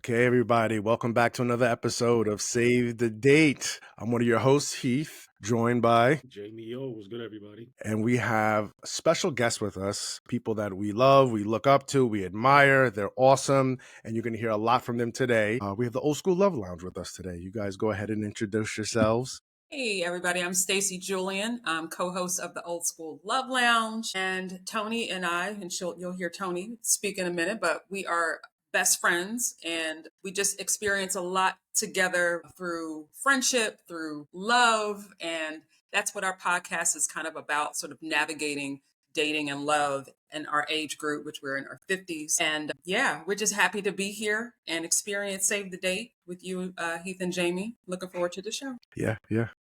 Okay, everybody, welcome back to another episode of Save the Date. I'm one of your hosts, Heath, joined by Jamie O. Was good, everybody. and we have special guests with us, people that we love, we look up to, we admire. They're awesome, and you're going to hear a lot from them today. We have the Old School Love Lounge with us today. You guys go ahead and introduce yourselves. Hey everybody, I'm Stacy Julian. I'm co-host of the Old School Love Lounge, and Tony and I, and you'll hear Tony speak in a minute, but we are best friends and we just experience a lot together through friendship, through love, and that's what our podcast is kind of about, sort of navigating dating and love in our age group, which we're in our 50s. And yeah, we're just happy to be here and experience Save the Date with you, Heath and Jamie. Looking forward to the show. Yeah,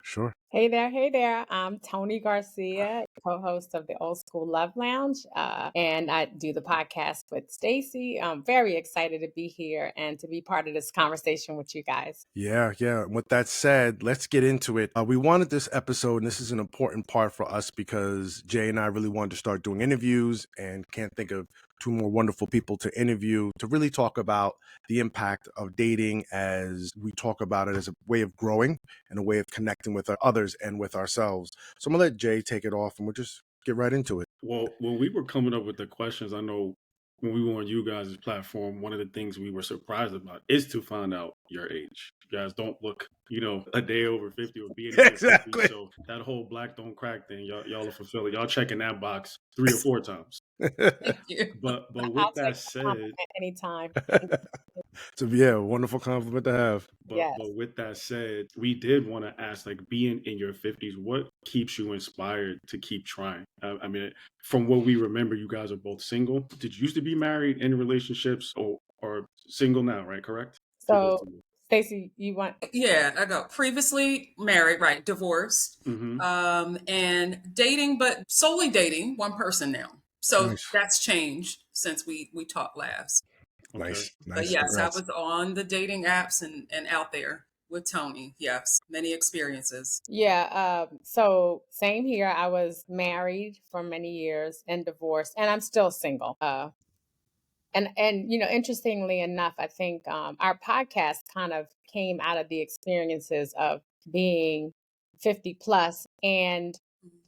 sure. Hey there. I'm Tony Garcia, co-host of the Old School Love Lounge, and I do the podcast with Stacy. I'm very excited to be here and to be part of this conversation with you guys. Yeah. With that said, let's get into it. We wanted this episode, and this is an important part for us because Jay and I really wanted to start doing interviews and can't think of two more wonderful people to interview to really talk about the impact of dating as we talk about it as a way of growing and a way of connecting with others and with ourselves. So I'm going to let Jay take it off and we'll just get right into it. Well, when we were coming up with the questions, I know when we were on you guys' platform, one of the things we were surprised about is to find out your age. You guys don't look, a day over 50 or being Exactly. 50. So that whole black don't crack thing, y'all are fulfilling. Y'all checking that box 3 or 4 times. Thank you. But I'll with that take a said, compliment anytime. So yeah, wonderful compliment to have. Yes. But with that said, we did want to ask, like, being in your 50s, what keeps you inspired to keep trying? I mean, from what we remember, you guys are both single. Did you used to be married in relationships or single now, right? Correct? So, Stacy, you want? Yeah, I go. Previously married, right? Divorced, Mm-hmm. and dating, but solely dating one person now. So Nice. that's changed since we talked last. Okay. Nice. But yes, Congrats. I was on the dating apps and out there with Tony. Yes, many experiences. Yeah. So same here. I was married for many years and divorced, and I'm still single. And interestingly enough, I think our podcast kind of came out of the experiences of being 50 plus and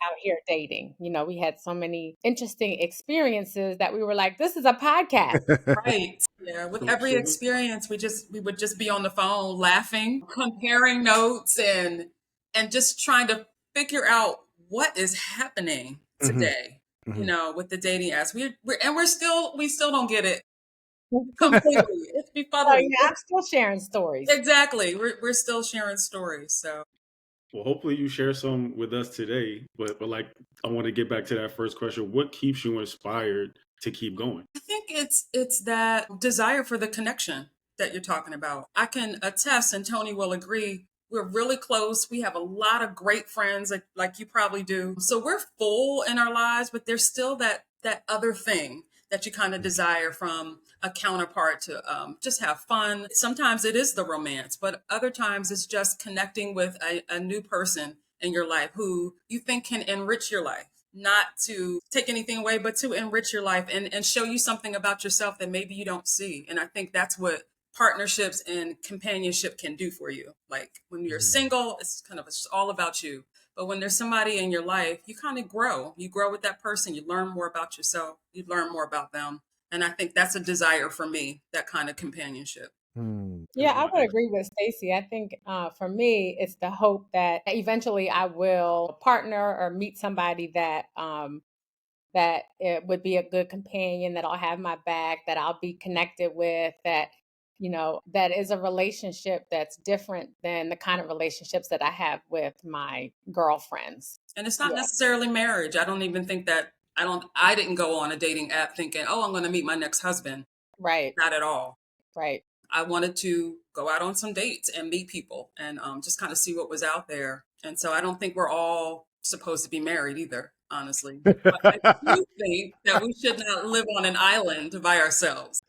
out here dating. We had so many interesting experiences that we were like, this is a podcast. Right. Yeah. With every experience, we would just be on the phone laughing, comparing notes and just trying to figure out what is happening today, with the dating apps. We still don't get it completely. It's befuddling. I'm still sharing stories. Exactly. We're still sharing stories. So well, hopefully you share some with us today. But like, I want to get back to that first question. What keeps you inspired to keep going? I think it's that desire for the connection that you're talking about. I can attest, and Tony will agree, we're really close. We have a lot of great friends like you probably do. So we're full in our lives, but there's still that other thing that you kind of desire from a counterpart to just have fun. Sometimes it is the romance, but other times it's just connecting with a new person in your life who you think can enrich your life. Not to take anything away, but to enrich your life and show you something about yourself that maybe you don't see. And I think that's what partnerships and companionship can do for you. Like when you're single, it's all about you. But when there's somebody in your life, you kind of grow. You grow with that person. You learn more about yourself. You learn more about them. And I think that's a desire for me, that kind of companionship. Yeah, I would agree with Stacy. I think for me, it's the hope that eventually I will partner or meet somebody that that it would be a good companion, that I'll have my back, that I'll be connected with, that that is a relationship that's different than the kind of relationships that I have with my girlfriends. And it's not necessarily marriage. I don't even think that I didn't go on a dating app thinking, oh, I'm going to meet my next husband. Right. Not at all. Right. I wanted to go out on some dates and meet people and just kind of see what was out there. And so I don't think we're all supposed to be married either, honestly. But I do think that we should not live on an island by ourselves.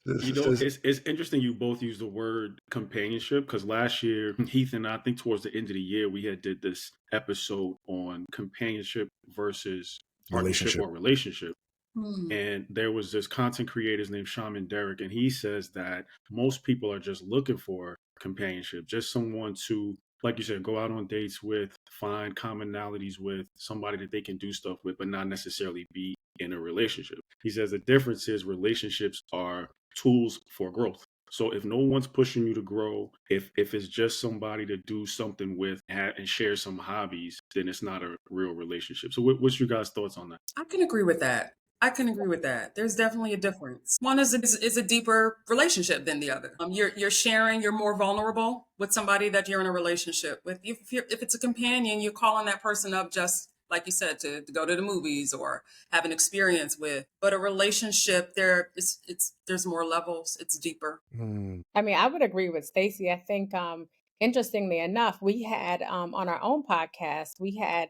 It's interesting you both use the word companionship, because last year, Heath and I think towards the end of the year, we had did this episode on companionship versus partnership or relationship. Hmm. And there was this content creator named Shaman Derek, and he says that most people are just looking for companionship, just someone to, like you said, go out on dates with, find commonalities with, somebody that they can do stuff with, but not necessarily be in a relationship. He says the difference is relationships are tools for growth. So if no one's pushing you to grow, if it's just somebody to do something with and share some hobbies, then it's not a real relationship. So what's your guys' thoughts on that? I can agree with that. I can agree with that. There's definitely a difference. One is a deeper relationship than the other. You're sharing. You're more vulnerable with somebody that you're in a relationship with. If it's a companion, you're calling that person up just like you said to go to the movies or have an experience with. But a relationship, there's more levels. It's deeper. Mm. I mean, I would agree with Stacy. I think, interestingly enough, we had on our own podcast, we had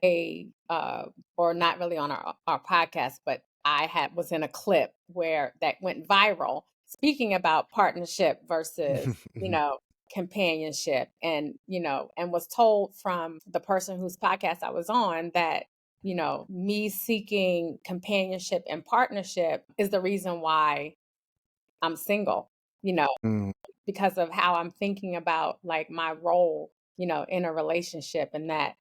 or not really on our podcast, but was in a clip where that went viral, speaking about partnership versus, companionship, and and was told from the person whose podcast I was on that me seeking companionship and partnership is the reason why I'm single. You know, Mm. because of how I'm thinking about like my role, in a relationship, and that,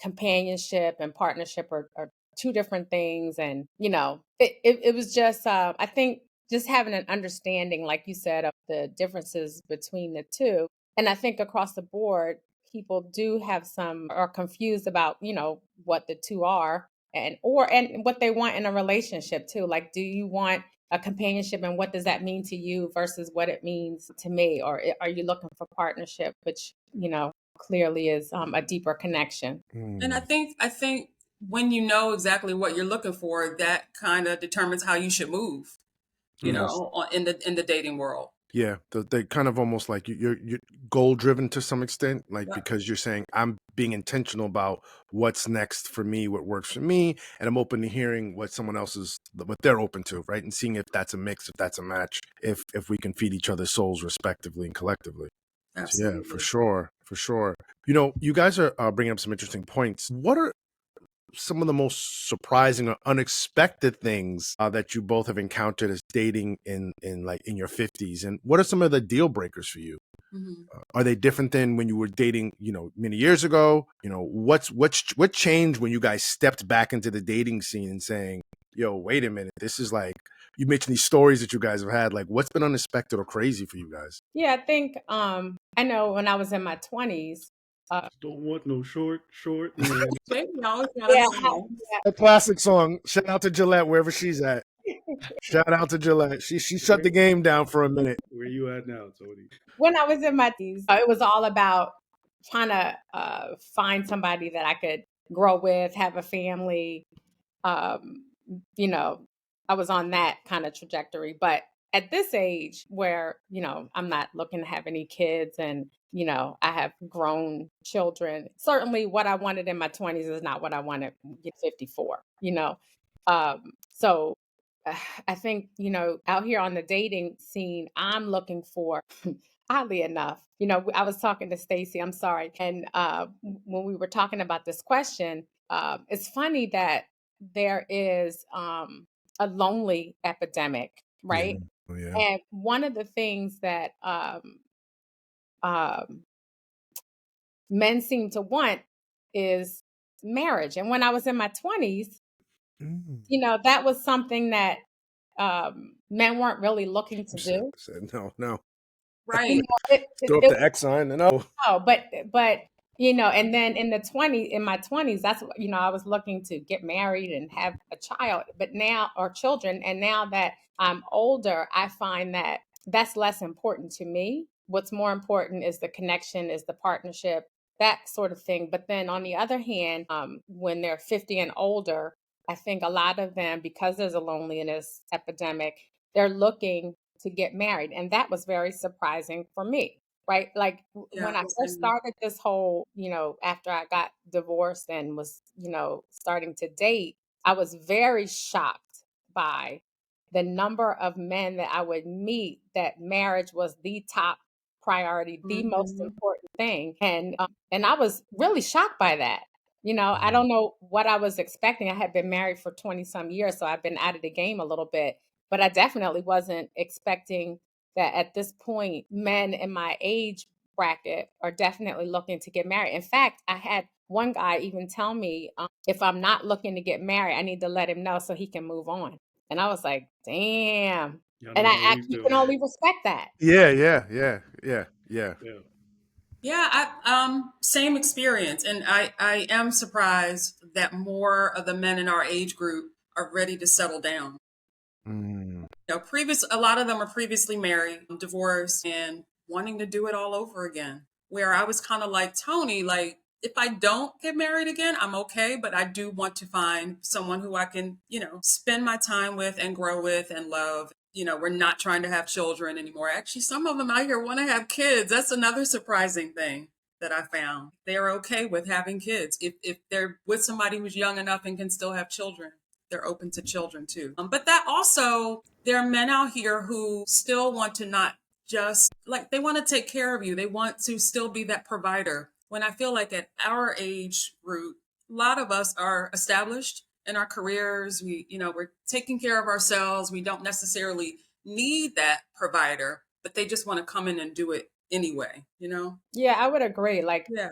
companionship and partnership are two different things. And, it was just, I think just having an understanding, like you said, of the differences between the two. And I think across the board, people do have are confused about, what the two are and what they want in a relationship too. Like, do you want a companionship, and what does that mean to you versus what it means to me? Or are you looking for partnership, which clearly is a deeper connection? And Mm. I think when you know exactly what you're looking for, that kind of determines how you should move. Yes. In the dating world. Yeah, they kind of almost like you're goal driven to some extent, like Yeah. because you're saying I'm being intentional about what's next for me, what works for me, and I'm open to hearing what what they're open to, right, and seeing if that's a mix, if that's a match, if we can feed each other's souls respectively and collectively. So yeah, for Absolutely. sure, for sure. You guys are bringing up some interesting points. What are some of the most surprising or unexpected things that you both have encountered as dating in your 50s, and what are some of the deal breakers for you? Mhm. Are they different than when you were dating many years ago? What changed when you guys stepped back into the dating scene and saying, yo, wait a minute, this is like, you mentioned these stories that you guys have had, like what's been unexpected or crazy for you guys? Yeah, I think I know when I was in my 20s. Don't want no short man. Jamie always got a Yeah, song. A classic song. Shout out to Gillette wherever she's at. Shout out to Gillette. She shut Where the game down for a minute. where you at now, Tony? when I was in my teens, it was all about trying to find somebody that I could grow with, have a family. Um, you know, I was on that kind of trajectory. But at this age where, I'm not looking to have any kids, and, I have grown children, certainly what I wanted in my 20s is not what I want at 54. So I think, out here on the dating scene, I'm looking for, oddly enough, I was talking to Stacy, I'm sorry. And when we were talking about this question, it's funny that there is a lonely epidemic, Yeah. right? Oh, yeah. And one of the things that um, men seem to want is marriage. And when I was in my 20s, Mm. that was something that men weren't really looking to do. Said no. You Right. know, it, it, Throw up it the X sign and no. no, but and then in my 20s, that's what, I was looking to get married and have a child, but now, or children, and now that I'm older, I find that that's less important to me. What's more important is the connection, is the partnership, that sort of thing. But then on the other hand, when they're 50 and older, I think a lot of them, because there's a loneliness epidemic, they're looking to get married. And that was very surprising for me, right? Like when I Yes. first started this whole, after I got divorced and was, starting to date, I was very shocked by the number of men that I would meet that marriage was the top priority, the most Mhm. important thing. And I was really shocked by that. I don't know what I was expecting. I had been married for 20 some years, so I've been out of the game a little bit, but I definitely wasn't expecting that at this point, men in my age bracket are definitely looking to get married. In fact, I had one guy even tell me, if I'm not looking to get married, I need to let him know so he can move on. And I was like, damn. Y'all And know I how we actually feel. can only respect that. Yeah. Yeah. Yeah, same experience, and I am surprised that more of the men in our age group are ready to settle down. Mm. A lot of them are previously married, divorced, and wanting to do it all over again. Where I was kind of like Tony, like if I don't get married again, I'm okay, but I do want to find someone who I can, spend my time with and grow with and love. We're not trying to have children anymore. Actually, some of them out here want to have kids. That's another surprising thing that I found. They're okay with having kids. If they're with somebody who's young enough and can still have children, they're open to children too. But that also, there are men out here who still want to not just like, they want to take care of you. They want to still be that provider. When I feel like at our age group, a lot of us are established in our careers. We're taking care of ourselves. We don't necessarily need that provider, but they just want to come in and do it anyway. Yeah, I would agree. Like, Yeah.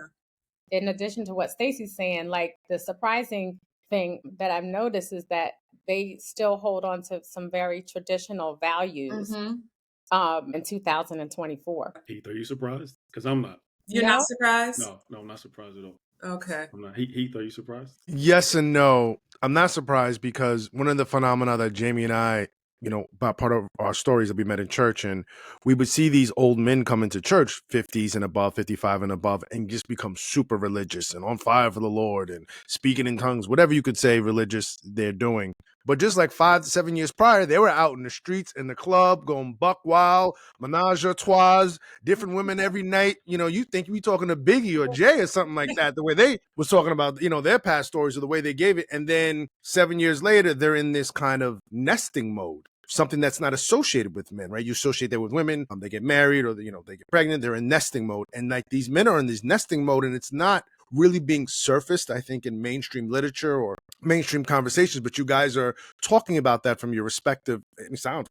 in addition to what Stacey's saying, like the surprising thing that I've noticed is that they still hold on to some very traditional values in 2024. Heath, are you surprised? Because I'm not. You're not surprised? No, I'm not surprised at all. Okay. I'm not. Heath, are you surprised? Yes and no. I'm not surprised because one of the phenomena that Jamie and I, about part of our stories that we met in church, and we would see these old men come into church, 50s and above, 55 and above, and just become super religious and on fire for the Lord and speaking in tongues, whatever you could say religious they're doing. But just like 5 to 7 years prior, they were out in the streets, in the club, going buck wild, menage a trois, different women every night. You think we talking to Biggie or Jay or something like that, the way they was talking about, their past stories or the way they gave it. And then 7 years later, they're in this kind of nesting mode, something that's not associated with men, right? You associate that with women, they get married or, they get pregnant, they're in nesting mode. And like these men are in this nesting mode, and it's not really being surfaced, I think, in mainstream literature or mainstream conversations, but you guys are talking about that from your respective,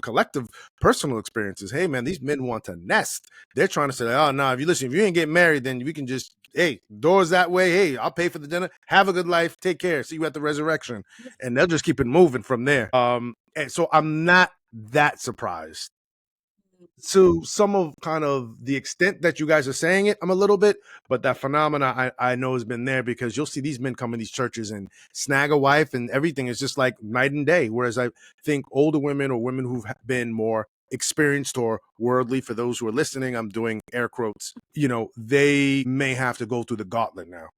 collective personal experiences. Hey man, these men want to nest. They're trying to say, oh no, if you ain't get married, then we can just, hey, doors that way, hey, I'll pay for the dinner, have a good life, take care, see you at the resurrection. And they'll just keep it moving from there. And so I'm not that surprised. To some of kind of the extent that you guys are saying it, I'm a little bit, but that phenomena I know has been there, because you'll see these men come in these churches and snag a wife and everything is just like night and day. Whereas I think older women or women who've been more experienced or worldly, for those who are listening, I'm doing air quotes, they may have to go through the gauntlet now.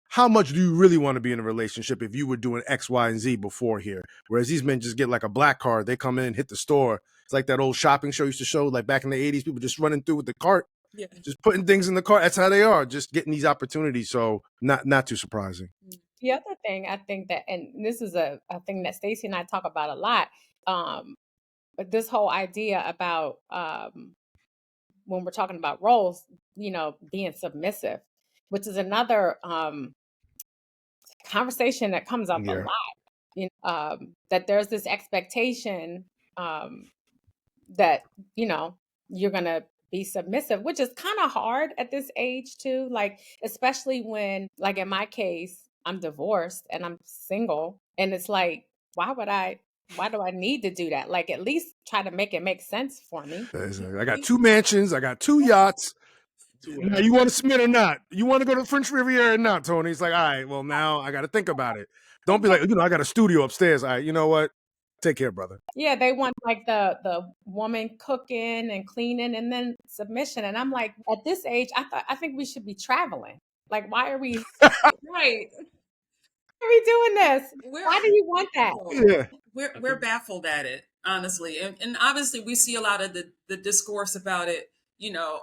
How much do you really want to be in a relationship if you were doing X, Y, and Z before here? Whereas these men just get like a black card. They come in, hit the store. It's like that old shopping show used to show, like back in the 80s, people just running through with the cart, just putting things in the cart. That's how they are, just getting these opportunities. So not too surprising. The other thing I think that, and this is a thing that Stacey and I talk about a lot, but this whole idea about when we're talking about roles, being submissive, which is another conversation that comes up a lot. That there's this expectation that you're gonna be submissive, which is kind of hard at this age too. Like, especially when, like in my case, I'm divorced and I'm single, and it's like, why do I need to do that? Like, at least try to make it make sense for me. I got 2 mansions, I got 2 yachts. Now, you want to submit or not? You want to go to the French Riviera or not, Tony? It's like, all right, well, now I got to think about it. Don't be like, I got a studio upstairs. All right, you know what? Take care, brother. Yeah, they want like the woman cooking and cleaning and then submission. And I'm like, at this age, I think we should be traveling. Like, why are we Right. Why are we doing this? Why do you want that? Yeah. We're baffled at it, honestly. And obviously we see a lot of the discourse about it,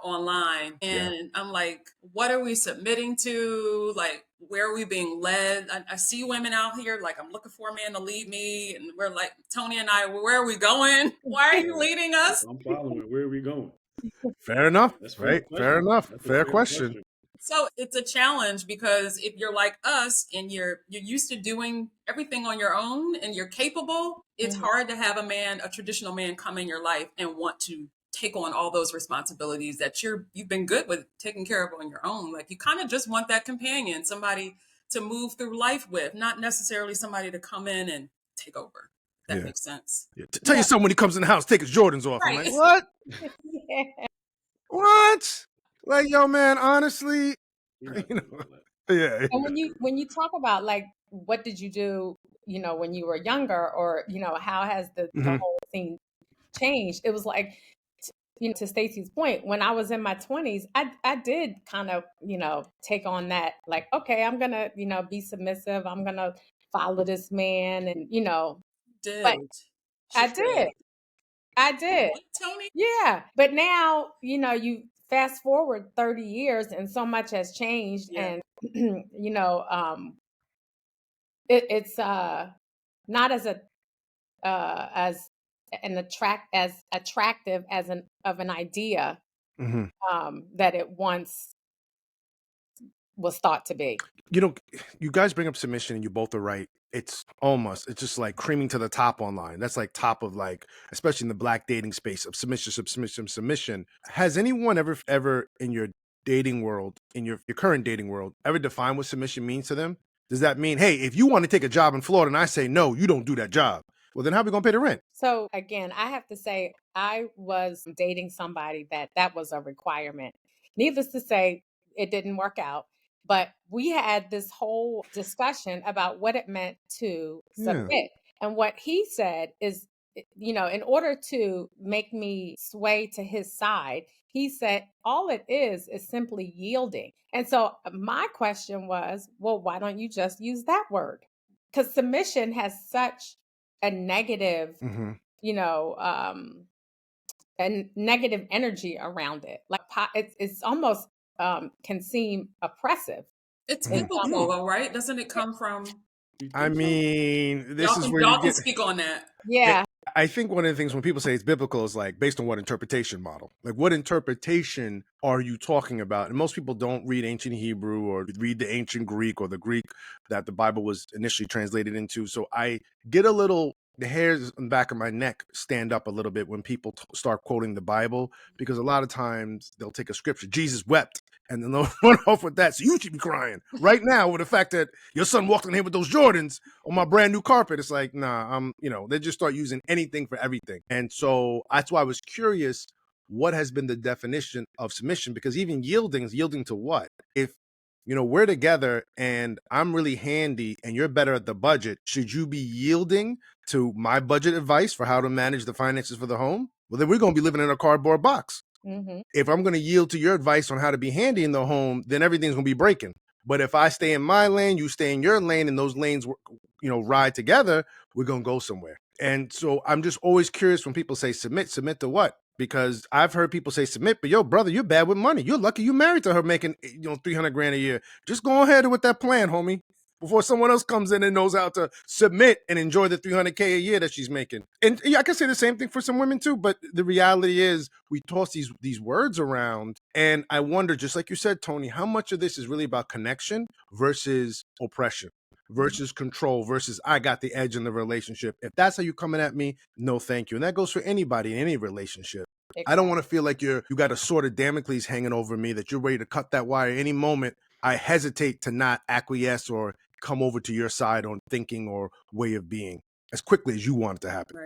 online. And I'm like, what are we submitting to? Like, where are we being led? I see women out here, like, I'm looking for a man to lead me. And we're like, Tony and I, where are we going? Why are you leading us? I'm following. Where are we going? Fair enough. That's right. Fair enough. That's a fair question. So it's a challenge because if you're like us and you're used to doing everything on your own and you're capable, it's Mhm. hard to have a traditional man come in your life and want to take on all those responsibilities that you've been good with taking care of on your own. Like you kind of just want that companion, somebody to move through life with, not necessarily somebody to come in and take over. If that Yeah. makes sense. Yeah. Tell your Yeah. son when he comes in the house, take his Jordans off. I'm like, Right. what? Yeah. What? Like, yo, man, honestly, You're not you doing know, all that. yeah. And when you talk about like what did you do, when you were younger, or how has the Mhm. whole thing changed? It was like, to Stacey's point, when I was in my 20s, I did kind of, take on that, like, okay, I'm gonna, be submissive. I'm gonna follow this man, and but Did. She I did. did. I did. What, Tony? Yeah. But now, you fast forward 30 years and so much has changed. Yeah. And, it's not as attractive as an idea Mhm. that it once was thought to be. You know, you guys bring up submission and you both are right. It's just like creaming to the top online. That's like top of like, especially in the black dating space of submission. Has anyone ever in your dating world, in your current dating world, ever defined what submission means to them? Does that mean, hey, if you want to take a job in Florida and I say no, you don't do that job? Well, then how are we gonna pay the rent? So again, I have to say I was dating somebody that was a requirement. Needless to say, it didn't work out. But we had this whole discussion about what it meant to Yeah. submit. And what he said is, in order to make me sway to his side, he said all it is simply yielding. And so my question was, well, why don't you just use that word? Because submission has such a negative, Mm-hmm. you know, and negative energy around it. Like it's almost can seem oppressive. It's It's biblical, though, right? Doesn't it yeah, come from? You I think so? mean, this Y'all is can where you y'all can get. speak on that. It, yeah. I think one of the things when people say it's biblical is like based on what interpretation model? Like what interpretation are you talking about? And most people don't read ancient Hebrew or read the ancient Greek or the Greek that the Bible was initially translated into. So I get the hairs on the back of my neck stand up a little bit when people start quoting the Bible, because a lot of times they'll take a scripture, Jesus wept, and then they'll run off with that. So you should be crying right now with the fact that your son walked in here with those Jordans on my brand new carpet. It's like, nah, they just start using anything for everything. And so that's why I was curious, what has been the definition of submission? Because even yielding is yielding to what? If, we're together and I'm really handy and you're better at the budget, should you be yielding to my budget advice for how to manage the finances for the home? Well, then we're going to be living in a cardboard box. Mm-hmm. If I'm going to yield to your advice on how to be handy in the home, then everything's going to be breaking. But if I stay in my lane, you stay in your lane, and those lanes, ride together, we're going to go somewhere. And so I'm just always curious when people say submit to what? Because I've heard people say submit, but yo, brother, you're bad with money. You're lucky you married to her making, 300 grand a year. Just go ahead with that plan, homie, before someone else comes in and knows how to submit and enjoy the 300K a year that she's making. And yeah, I can say the same thing for some women too, but the reality is we toss these words around, and I wonder, just like you said, Tony, how much of this is really about connection versus oppression, versus control, versus I got the edge in the relationship. If that's how you're coming at me, no thank you. And that goes for anybody in any relationship. I don't want to feel like you got a sword of Damocles hanging over me, that you're ready to cut that wire any moment. I hesitate to not acquiesce or come over to your side on thinking or way of being as quickly as you want it to happen.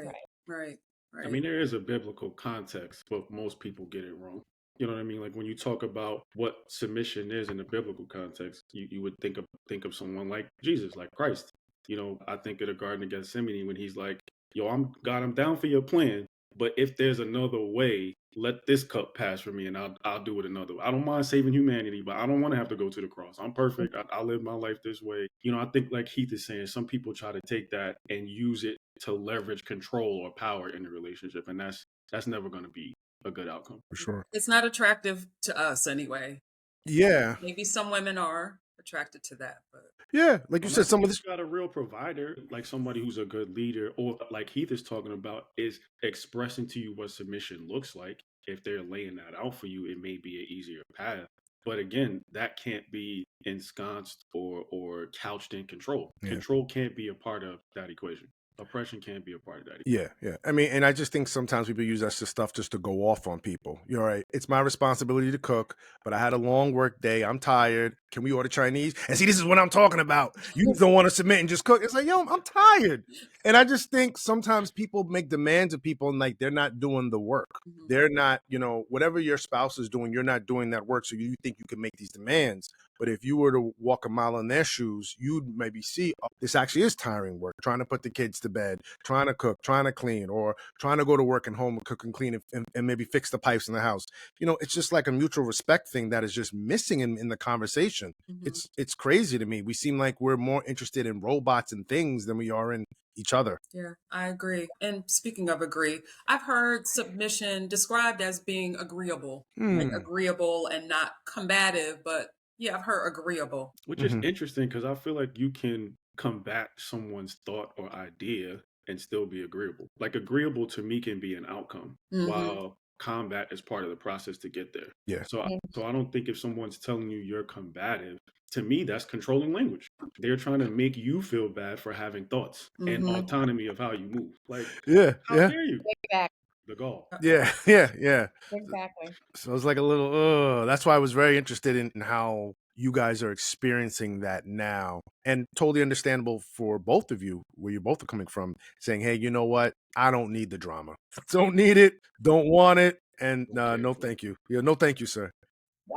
Right. I mean, there is a biblical context, but most people get it wrong. You know what I mean? Like when you talk about what submission is in the biblical context, you would think of someone like Jesus, like Christ. I think of the Garden of Gethsemane when he's like, "Yo, I'm down for your plan, but if there's another way, let this cup pass for me, and I'll do it another way. I don't mind saving humanity, but I don't want to have to go to the cross. I'm perfect. I live my life this way." I think like Heath is saying, some people try to take that and use it to leverage control or power in the relationship, and that's never going to be a good outcome. For sure. It's not attractive to us anyway. Yeah. Maybe some women are attracted to that, but Yeah. Like you said, some of this. Got a real provider, like somebody who's a good leader, or like Heath is talking about, is expressing to you what submission looks like. If they're laying that out for you, it may be an easier path. But again, that can't be ensconced or couched in control. Yeah. Control can't be a part of that equation. Oppression can't be a part of that. Yeah. I mean, and I just think sometimes people use that stuff just to go off on people. You're right. It's my responsibility to cook, but I had a long work day. I'm tired. Can we order Chinese? And see, this is what I'm talking about. You don't want to submit and just cook. It's like, yo, I'm tired. And I just think sometimes people make demands of people and like they're not doing the work. Mhm. They're not, whatever your spouse is doing, you're not doing that work. So you think you can make these demands. But if you were to walk a mile in their shoes, you'd maybe see, oh, this actually is tiring work, trying to put the kids to bed, trying to cook, trying to clean, or trying to go to work and home and cook and clean and maybe fix the pipes in the house. It's just like a mutual respect thing that is just missing in the conversation. Mhm. It's crazy to me. We seem like we're more interested in robots and things than we are in each other. Yeah, I agree. And speaking of agree, I've heard submission described as being agreeable, like agreeable and not combative, but yeah, I've heard agreeable. Which is interesting because I feel like you can combat someone's thought or idea and still be agreeable. Like agreeable to me can be an outcome, Mhm. while combat is part of the process to get there. Yeah. So I don't think if someone's telling you you're combative, to me that's controlling language. They're trying to make you feel bad for having thoughts and Mhm. autonomy of how you move. Like, Yeah. how Yeah. dare you? Exactly. The goal. Yeah. Exactly. So it's like a little, that's why I was very interested in how you guys are experiencing that now, and totally understandable for both of you, where you both are coming from, saying, hey, you know what? I don't need the drama. Don't need it. Don't want it. And Okay. no, thank you. Yeah, no, thank you, sir.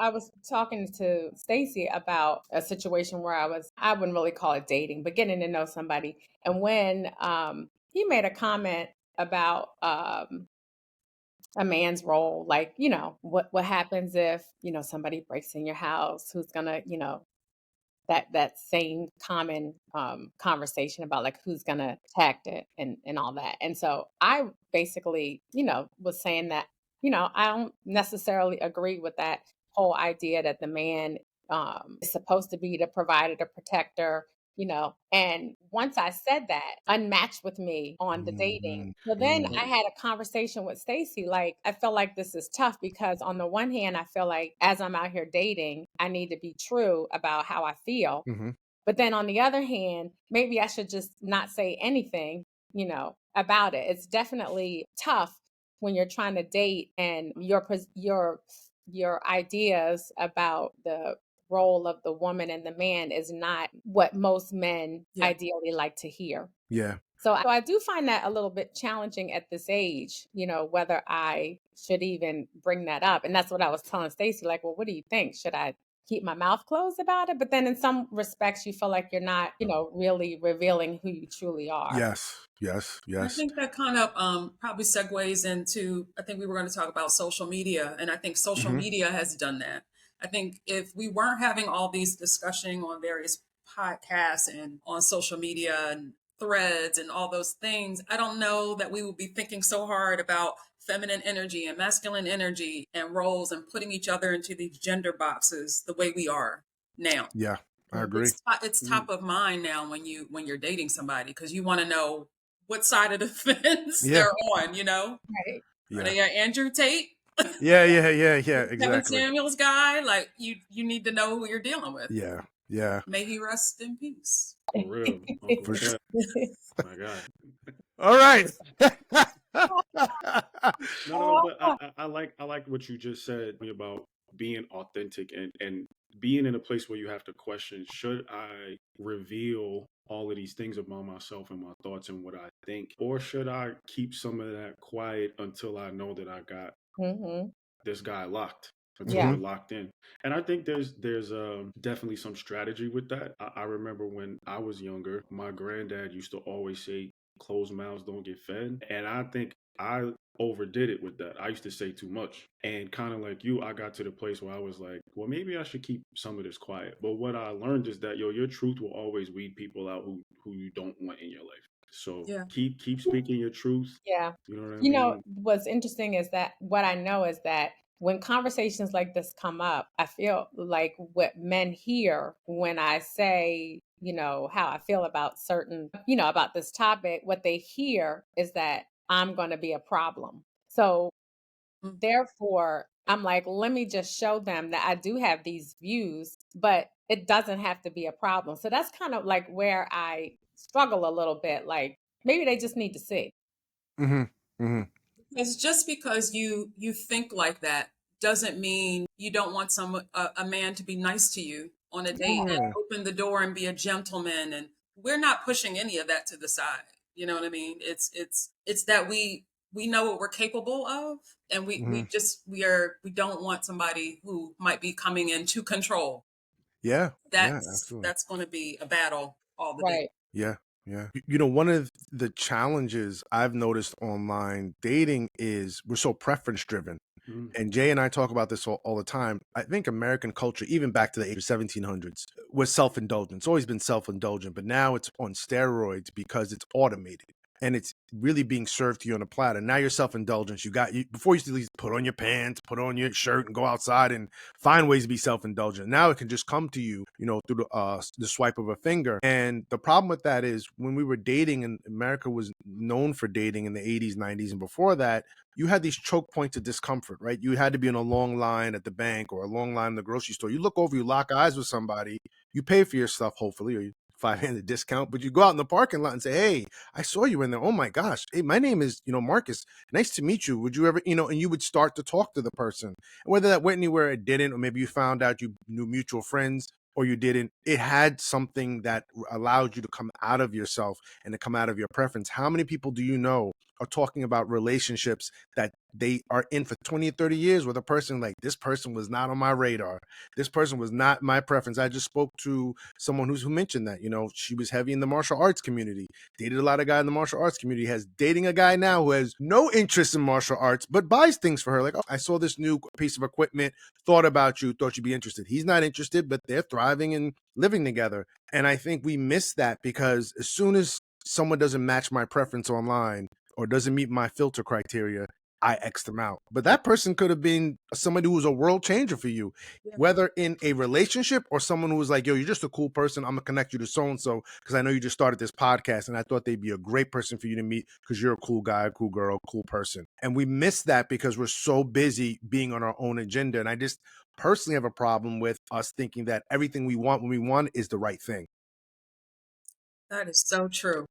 I was talking to Stacy about a situation where I wouldn't really call it dating, but getting to know somebody. And when he made a comment about a man's role, like, what happens if, somebody breaks in your house, who's gonna, that same common conversation about like who's gonna protect it and all that. And so I basically, was saying that, I don't necessarily agree with that whole idea that the man is supposed to be the provider, the protector, and once I said that, unmatched with me on the dating. So then I had a conversation with Stacy. Like, I feel like this is tough because on the one hand, I feel like as I'm out here dating, I need to be true about how I feel. But then on the other hand, maybe I should just not say anything, about it. It's definitely tough when you're trying to date and your ideas about the role of the woman and the man is not what most men Yeah. ideally like to hear. Yeah. So I do find that a little bit challenging at this age, whether I should even bring that up. And that's what I was telling Stacy, like, well, what do you think? Should I keep my mouth closed about it? But then in some respects, you feel like you're not, really revealing who you truly are. Yes. I think that kind of probably segues into, I think we were going to talk about social media. And I think social media has done that. I think if we weren't having all these discussions on various podcasts and on social media and threads and all those things, I don't know that we would be thinking so hard about feminine energy and masculine energy and roles and putting each other into these gender boxes the way we are now. Yeah, I agree. It's top of mind now when you're dating somebody because you want to know what side of the fence they're on, Right. Are they a Andrew Tate? Yeah, Kevin exactly. Samuels guy? Like you need to know who you're dealing with. Yeah. May he rest in peace. For real. Uncle For Kev. sure. My God. All right. No, but I like what you just said about being authentic and being in a place where you have to question, should I reveal all of these things about myself and my thoughts and what I think, or should I keep some of that quiet until I know that I got this guy locked, until Yeah. we're locked in? And I think there's definitely some strategy with that. I remember when I was younger, my granddad used to always say, closed mouths don't get fed. And I think I overdid it with that. I used to say too much. And kind of like you, I got to the place where I was like, well, maybe I should keep some of this quiet. But what I learned is that, your truth will always weed people out who you don't want in your life. So Yeah. keep speaking your truth. Yeah. You know what I mean? What's interesting is that what I know is that when conversations like this come up, I feel like what men hear when I say, how I feel about about this topic, what they hear is that I'm going to be a problem. So therefore, I'm like, let me just show them that I do have these views, but it doesn't have to be a problem. So that's kind of like where I struggle a little bit. Like maybe they just need to see. Mm-hmm. Mm-hmm. Because just because you think like that doesn't mean you don't want a man to be nice to you on a date and Yeah. open the door and be a gentleman. And we're not pushing any of that to the side. You know what I mean? It's that we know what we're capable of, and Mm-hmm. we don't want somebody who might be coming in to control. Yeah. Yeah. That's Absolutely. that's going to be a battle all the day. Right. Yeah. Yeah. You know, one of the challenges I've noticed online dating is we're so preference driven. Mm. And Jay and I talk about this all the time. I think American culture, even back to the age of 1700s, was self-indulgent. It's always been self-indulgent, but now it's on steroids because it's automated and it's really being served to you on a platter. Now you're self-indulgent. Before you used to at least put on your pants, put on your shirt, and go outside and find ways to be self-indulgent. Now it can just come to you, through the swipe of a finger. And the problem with that is when we were dating, and America was known for dating in the 80s, 90s, and before that, you had these choke points of discomfort, right? You had to be in a long line at the bank or a long line in the grocery store. You look over, you lock eyes with somebody, you pay for your stuff, hopefully, or you $5 discount, but you go out in the parking lot and say, hey, I saw you in there. Oh my gosh. Hey, my name is, Marcus. Nice to meet you. Would you ever, and you would start to talk to the person. And whether that went anywhere, it didn't, or maybe you found out you knew mutual friends or you didn't, it had something that allowed you to come out of yourself and to come out of your preference. How many people do you know are talking about relationships that they are in for 20 or 30 years with a person like, this person was not on my radar. This person was not my preference. I just spoke to someone who mentioned that, she was heavy in the martial arts community, dated a lot of guys in the martial arts community, has dating a guy now who has no interest in martial arts, but buys things for her. Like, oh, I saw this new piece of equipment, thought about you, thought you'd be interested. He's not interested, but they're thriving and living together. And I think we miss that because as soon as someone doesn't match my preference online or doesn't meet my filter criteria, I X them out. But that person could have been somebody who was a world changer for you, Yeah. whether in a relationship or someone who was like, yo, you're just a cool person. I'm going to connect you to so-and-so because I know you just started this podcast and I thought they'd be a great person for you to meet because you're a cool guy, a cool girl, a cool person. And we miss that because we're so busy being on our own agenda. And I just personally have a problem with us thinking that everything we want when we want is the right thing. That is so true.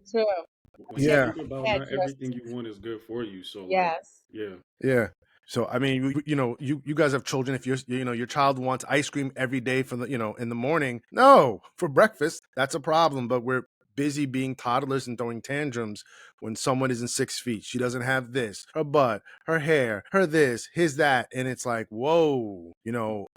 True. When Yeah. you think about Yeah, not just everything you want is good for you. So like, yes. yeah. Yeah. So I mean, you guys have children. If your child wants ice cream every day for the in the morning, no, for breakfast, that's a problem. But we're busy being toddlers and throwing tantrums when someone isn't 6 feet. She doesn't have this, her butt, her hair, her this, his that, and it's like, whoa.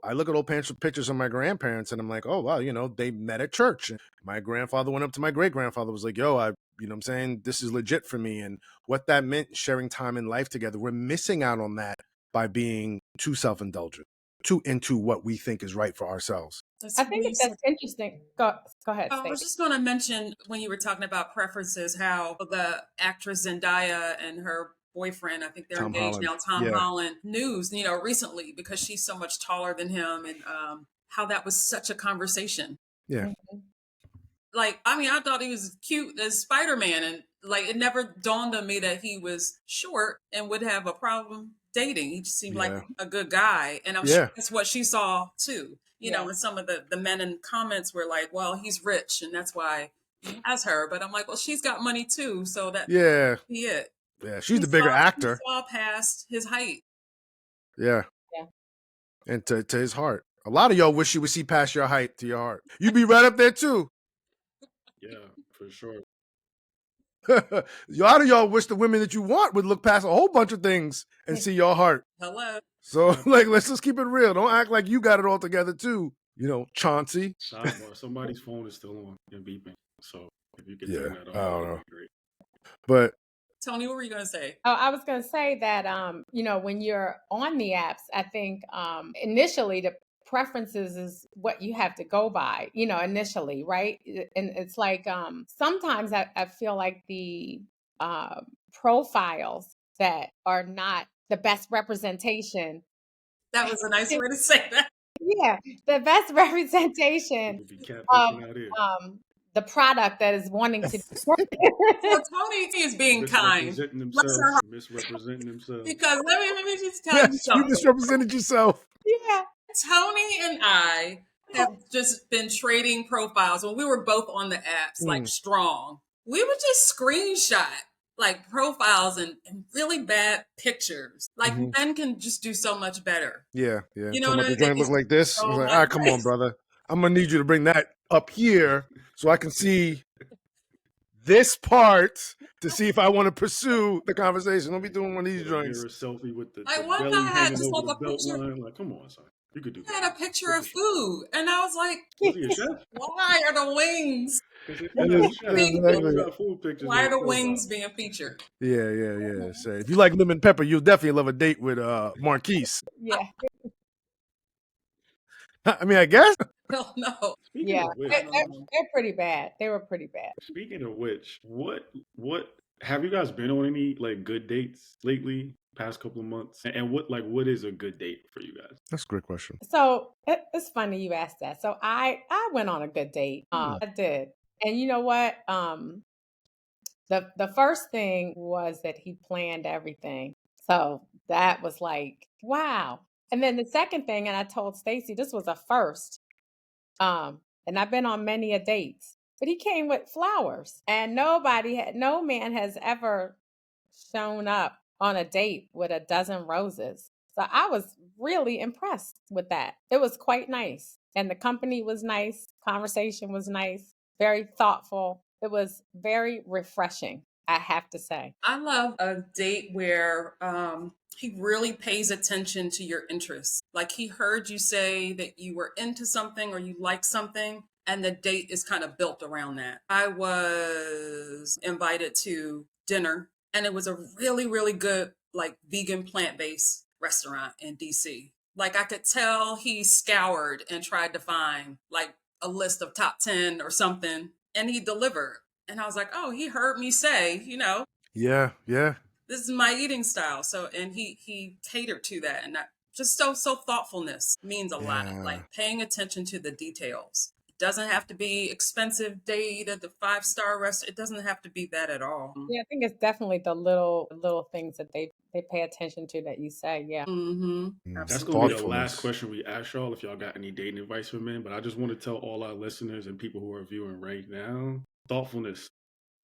I look at old pictures of my grandparents, and I'm like, oh wow, they met at church. My grandfather went up to my great grandfather, was like, yo, what I'm saying, this is legit for me, and what that meant, sharing time in life together. We're missing out on that by being too self-indulgent, too into what we think is right for ourselves. I think that's interesting. Go ahead, I was Stacey. just going to mention when you were talking about preferences, how the actress Zendaya and her boyfriend, I think they're Tom engaged Holland. now, Tom Yeah. Holland, news, recently because she's so much taller than him, and how that was such a conversation. Yeah. Mhm. Like, I mean, I thought he was cute as Spider-Man, and like it never dawned on me that he was short and would have a problem dating. He just seemed like Yeah. a good guy, and I'm Yeah. sure that's what she saw too. Yeah. And some of the men in comments were like, well, he's rich and that's why he has her. But I'm like, well, she's got money too, so that Yeah. be it. Yeah. She's He the bigger saw- actor. He saw past his height. Yeah. Yeah. And to his heart. A lot of y'all wish you would see past your height to your heart. You'd be right up there too. Yeah, for sure. A lot of y'all wish the women that you want would look past a whole bunch of things and see your heart. Hello. So, like, let's just keep it real. Don't act like you got it all together too. Chauncey. Sidebar, somebody's phone is still on and beeping. So if you could turn that off, I don't that'd know. be great. But Tony, what were you going to say? Oh, I was going to say that, when you're on the apps, I think initially the preferences is what you have to go by, initially, right? And it's like sometimes I feel like the profiles that are not the best representation. That was a nice way to say that. Yeah, the best representation People be of catfishing out here. the product that is wanting to. So Tony is being kind. Misrepresenting Bless her themselves. heart. Misrepresenting themselves. Because let me just tell you Yes, you something. misrepresented yourself. Yeah. Tony and I have just been trading profiles when we were both on the apps, like strong. We would just screenshot like profiles and really bad pictures. Like men can just do so much better. Yeah. You know Talking what about I the mean? joint look like this. I was like, all right, come on, brother. I'm gonna need you to bring that up here so I can see this part to see if I want to pursue the conversation. Don't be doing one of these joints. Mirror selfie with the Like one belly guy had hanging just over like the a belt picture. line. Like, come on, son. You could do He had a that. picture of food, and I was like, Was he a chef? "Why are the wings? Because if That you're not is a chef, you exactly don't it. got food pictures Why on are the profile. wings being featured?" Yeah. So if you like lemon pepper, you'll definitely love a date with Marquise. Yeah. I mean, I guess. Hell no. Speaking Yeah. of which, They're pretty bad. They were pretty bad. speaking of which, what have you guys been on any like good dates lately? Past couple of months, and what is a good date for you guys? That's a great question. So it's funny you asked that. So I went on a good date. I did, and you know what? The first thing was that he planned everything. So that was like, wow. And then the second thing, and I told Stacy this was a first. And I've been on many a dates, but he came with flowers, and no man has ever shown up on a date with a dozen roses. So I was really impressed with that. It was quite nice. And the company was nice. Conversation was nice, very thoughtful. It was very refreshing, I have to say. I love a date where he really pays attention to your interests. Like he heard you say that you were into something or you like something, and the date is kind of built around that. I was invited to dinner, and it was a really, really good, like vegan plant-based restaurant in DC. Like I could tell he scoured and tried to find like a list of top 10 or something, and he delivered. And I was like, oh, he heard me say, Yeah. this is my eating style. So, and he catered to that. And that just so thoughtfulness means a lot. Yeah. Like paying attention to the details. It doesn't have to be expensive date at the 5-star restaurant. It doesn't have to be that at all. Yeah, I think it's definitely the little things that they pay attention to that you say. Yeah. Mm-hmm. That's going to be the Thoughtfulness. last question we ask y'all if y'all got any dating advice for men. But I just want to tell all our listeners and people who are viewing right now, thoughtfulness.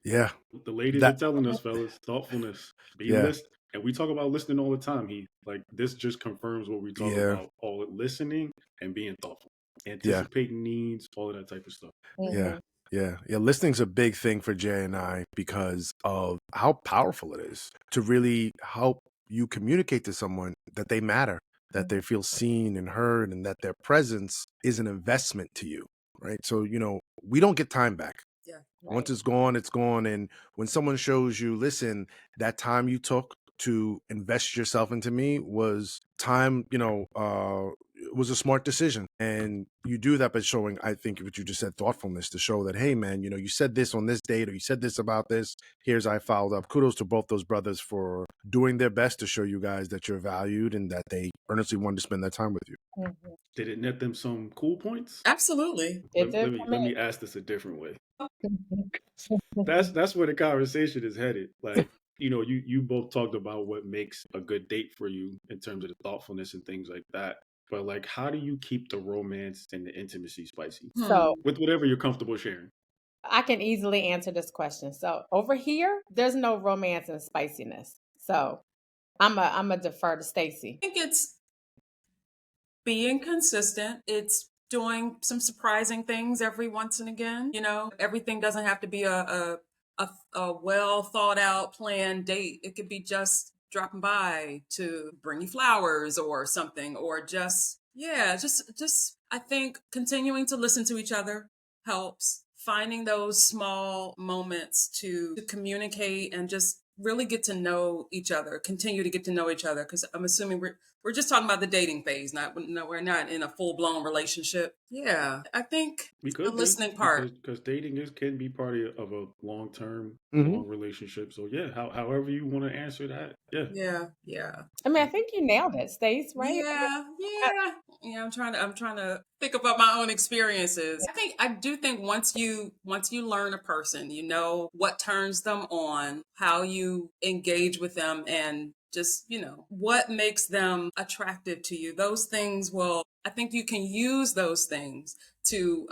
Yeah. The ladies are telling us, fellas, thoughtfulness. Be listening. And we talk about listening all the time. Like this just confirms what we talk about. All listening and being thoughtful. Anticipating needs, all of that type of stuff. Mhm. Yeah. Listening's a big thing for Jay and I because of how powerful it is to really help you communicate to someone that they matter, that they feel seen and heard, and that their presence is an investment to you, right? So, we don't get time back. Yeah. Once it's gone, it's gone. And when someone shows you, listen, that time you took to invest yourself into me was time, it was a smart decision. And you do that by showing, I think what you just said, thoughtfulness, to show that, hey, man, you said this on this date, or you said this about this. Here's how I followed up. Kudos to both those brothers for doing their best to show you guys that you're valued and that they earnestly wanted to spend that time with you. Mhm. Did it net them some cool points? Absolutely. It Let did me for let me. me ask this a different way. That's where the conversation is headed. Like, you both talked about what makes a good date for you in terms of the thoughtfulness and things like that. But like, how do you keep the romance and the intimacy spicy So with whatever you're comfortable sharing? I can easily answer this question. So over here, there's no romance and spiciness. So I'm a defer to Stacy. I think it's being consistent. It's doing some surprising things every once and again. Everything doesn't have to be a well thought out planned date. It could be just dropping by to bring you flowers or something, or just I think continuing to listen to each other helps. Finding those small moments to communicate and just really get to know each other, continue to get to know each other. Because I'm assuming we're just talking about the dating phase, we're not in a full-blown relationship. Yeah, I think We could the listening part. because dating can be part of a long-term, Mhm. long relationship. So yeah, however you want to answer that, yeah. Yeah. I mean, I think you nailed it, Stace, right? Yeah. Yeah, I'm trying to think about my own experiences. I do think once you learn a person, you know what turns them on, how you engage with them, and just, you know, what makes them attractive to you. Those things will, I think you can use those things to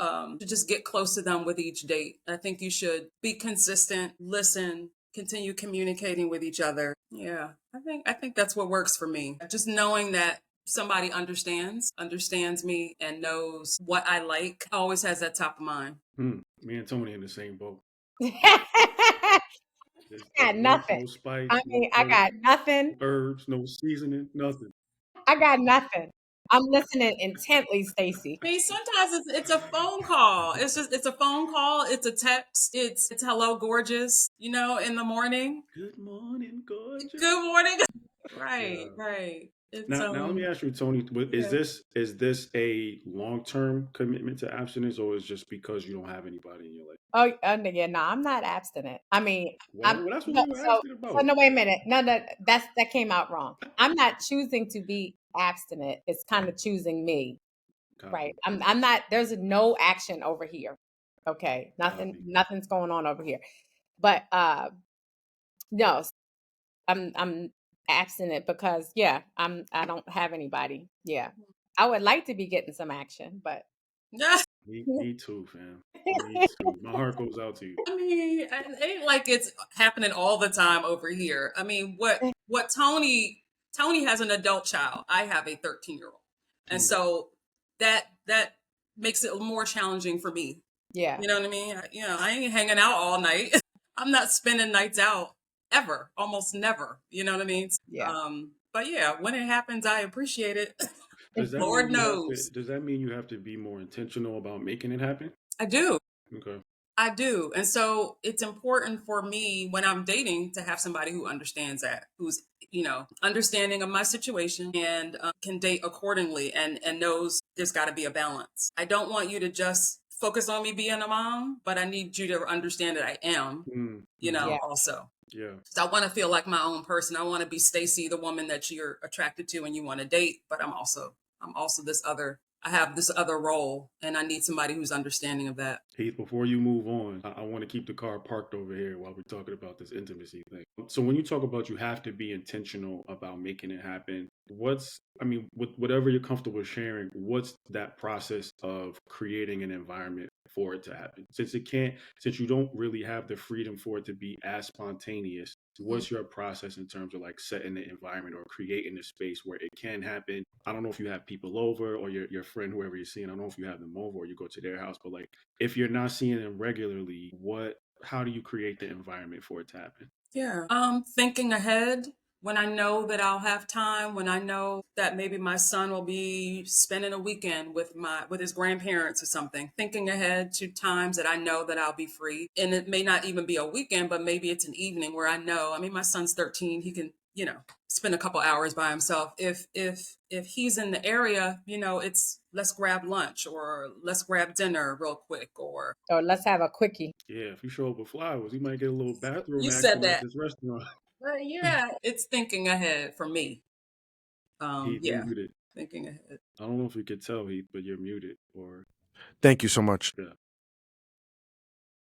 just get close to them with each date. I think you should be consistent, listen, continue communicating with each other. Yeah, I think that's what works for me. Just knowing that somebody understands me and knows what I like, always has that top of mind. Me and Tony in the same boat. I There's got nothing. no spice, I no mean, I got nothing. herbs, no seasoning, nothing. I got nothing. I'm listening intently, Stacy. I mean, sometimes it's a phone call. It's a phone call. It's a text. It's hello, gorgeous. You know, in the morning. Good morning, gorgeous. Good morning. Yeah. Right. It's Now let me ask you, Tony, yeah. is this a long-term commitment to abstinence, or is it just because you don't have anybody in your life? Oh, yeah, no, I'm not abstinent. I mean, Well, that's what we were so asking about. no, wait a minute. No, that came out wrong. I'm not choosing to be abstinent. It's kind of choosing me, right? I'm not. There's no action over here. Okay, nothing's going on over here. But no, I'm abstinent because I don't have anybody. Yeah, I would like to be getting some action, but Yeah. Me too, fam. Me too. My heart goes out to you. I mean, it ain't like it's happening all the time over here. I mean, what Tony has an adult child. I have a 13-year-old. And so that makes it more challenging for me. yeah, You know what I mean? I ain't hanging out all night. I'm not spending nights out ever, almost never. You know what I mean? yeah. But yeah, when it happens, I appreciate it. Does that Lord mean knows. does that mean you have to be more intentional about making it happen? I do. Okay. I do. And so it's important for me when I'm dating to have somebody who understands that, who's, you know, understanding of my situation and can date accordingly and knows there's got to be a balance. I don't want you to just focus on me being a mom, but I need you to understand that I am, you know, Yeah. also. Yeah. So I want to feel like my own person. I want to be Stacy, the woman that you're attracted to and you want to date, but I'm also I have this other role and I need somebody who's understanding of that. Heath, before you move on, I want to keep the car parked over here while we're talking about this intimacy thing. So when you talk about you have to be intentional about making it happen, with whatever you're comfortable sharing, what's that process of creating an environment for it to happen? Since you don't really have the freedom for it to be as spontaneous, what's your process in terms of like setting the environment or creating a space where it can happen? I don't know if you have people over or your friend, whoever you're seeing, I don't know if you have them over or you go to their house, but like if you're not seeing them regularly, how do you create the environment for it to happen? Yeah. Thinking ahead when I know that I'll have time, when I know that maybe my son will be spending a weekend with his grandparents or something, thinking ahead to times that I know that I'll be free. And it may not even be a weekend, but maybe it's an evening where I know, I mean, my son's 13, he can, you know, spend a couple hours by himself. If he's in the area, you know, it's let's grab lunch or let's grab dinner real quick or let's have a quickie. Yeah, if you show up with flowers, you might get a little bathroom you action said at that. this restaurant. But yeah, it's thinking ahead for me. Heath, you're muted. Thinking ahead. I don't know if you could tell, Heath, but you're muted. Or Thank you so much. yeah.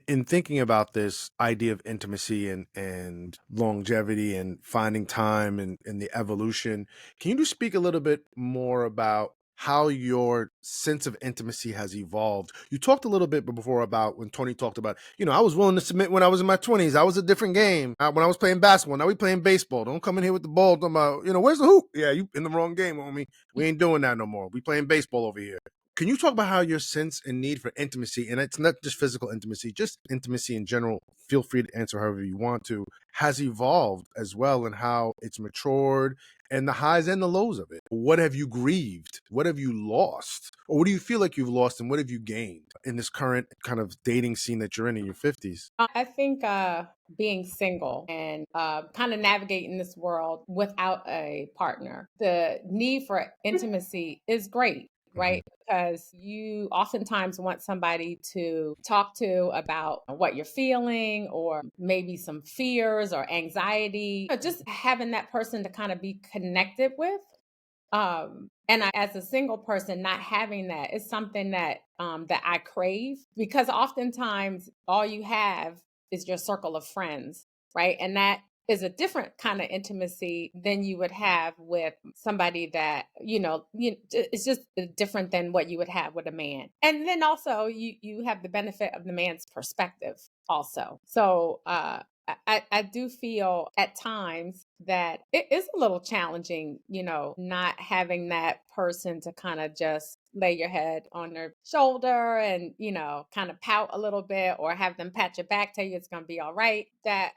In thinking about this idea of intimacy and longevity and finding time and the evolution, can you just speak a little bit more about how your sense of intimacy has evolved? You talked a little bit before about when Tony talked about, you know, I was willing to submit when I was in my 20s. I was a different game. When I was playing basketball, now we playing baseball. Don't come in here with the ball talking about, you know, where's the hoop? Yeah, you in the wrong game, homie. We ain't doing that no more. We playing baseball over here. Can you talk about how your sense and need for intimacy, and it's not just physical intimacy, just intimacy in general, feel free to answer however you want to, has evolved as well, and how it's matured and the highs and the lows of it? What have you grieved? What have you lost? Or what do you feel like you've lost, and what have you gained in this current kind of dating scene that you're in your 50s? I think being single and kind of navigating this world without a partner, the need for intimacy is great. Right? Because you oftentimes want somebody to talk to about what you're feeling or maybe some fears or anxiety, or just having that person to kind of be connected with. And as a single person, not having that is something that that I crave, because oftentimes all you have is your circle of friends, right? And that is a different kind of intimacy than you would have with somebody that it's just different than what you would have with a man. And then also you have the benefit of the man's perspective also. So I do feel at times that it is a little challenging, not having that person to kind of just lay your head on their shoulder and, kind of pout a little bit, or have them pat your back, tell you it's going to be all right. That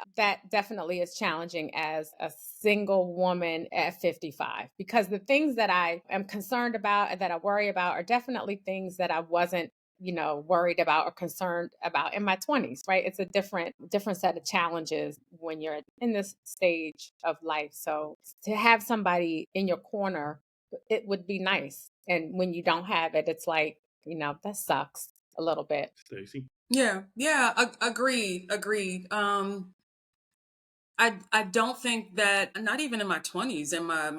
definitely is challenging as a single woman at 55, because the things that I am concerned about and that I worry about are definitely things that I wasn't worried about or concerned about in my 20s, right? It's a different set of challenges when you're in this stage of life. So to have somebody in your corner, it would be nice. And when you don't have it, it's like, that sucks a little bit. Stacy. Yeah, yeah, agreed. I don't think that, not even in my 20s, in my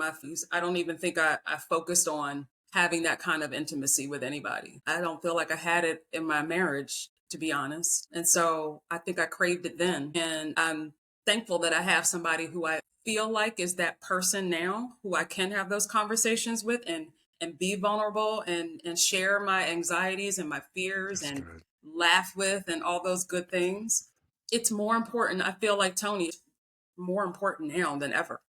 I don't even think I focused on having that kind of intimacy with anybody. I don't feel like I had it in my marriage, to be honest. And so I think I craved it then. And I'm thankful that I have somebody who I feel like is that person now, who I can have those conversations with and be vulnerable and share my anxieties and my fears That's and good. laugh with and all those good things. It's more important, I feel like, Tony, more important now than ever,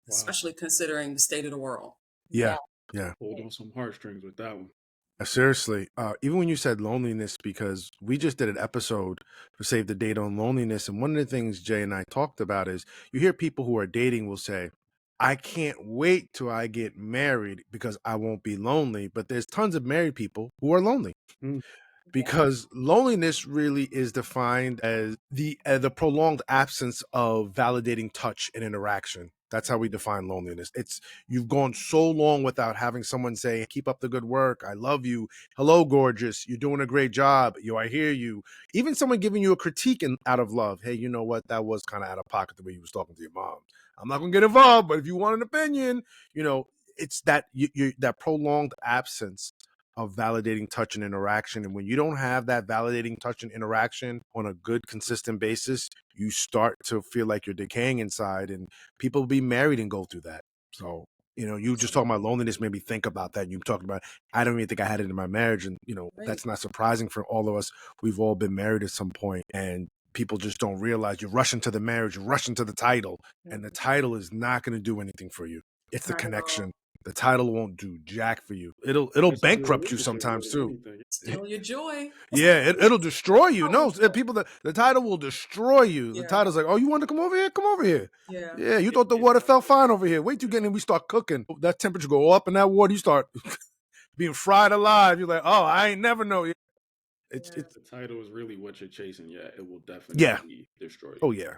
Wow. especially considering the state of the world. Yeah. Yeah. Hold on some heartstrings with that one. Seriously, even when you said loneliness, because we just did an episode for Save the Date on loneliness, and one of the things Jay and I talked about is you hear people who are dating will say, I can't wait till I get married because I won't be lonely. But there's tons of married people who are lonely, because loneliness really is defined as the prolonged absence of validating touch and interaction. That's how we define loneliness. It's you've gone so long without having someone say, keep up the good work, I love you, hello gorgeous, you're doing a great job, I hear you. Even someone giving you a critique out of love. Hey, you know what, that was kind of out of pocket the way you was talking to your mom. I'm not gonna get involved, but if you want an opinion, it's that that prolonged absence of validating touch and interaction. And when you don't have that validating touch and interaction on a good, consistent basis, you start to feel like you're decaying inside, and people be married and go through that. So, you just talking about loneliness made me think about that. You talked about, I don't even think I had it in my marriage. And, Right. that's not surprising for all of us. We've all been married at some point, and people just don't realize you're rushing to the marriage, you're rushing to the title, and the title is not going to do anything for you. It's the Not at all. connection. The title won't do jack for you. It'll That's how bankrupt you relationship sometimes more too. than anything. Steal your joy. Yeah, it'll destroy you. Oh, No, yeah. people, the title will destroy you. The Yeah. title's like, oh, you want to come over here? Come over here. Yeah. Yeah, you thought the water felt fine over here. Wait till you get in, we start cooking. That temperature go up in that water, you start being fried alive. You're like, oh, I ain't never know. It's Yeah. The title is really what you're chasing. Yeah, it will definitely destroy you. oh yeah.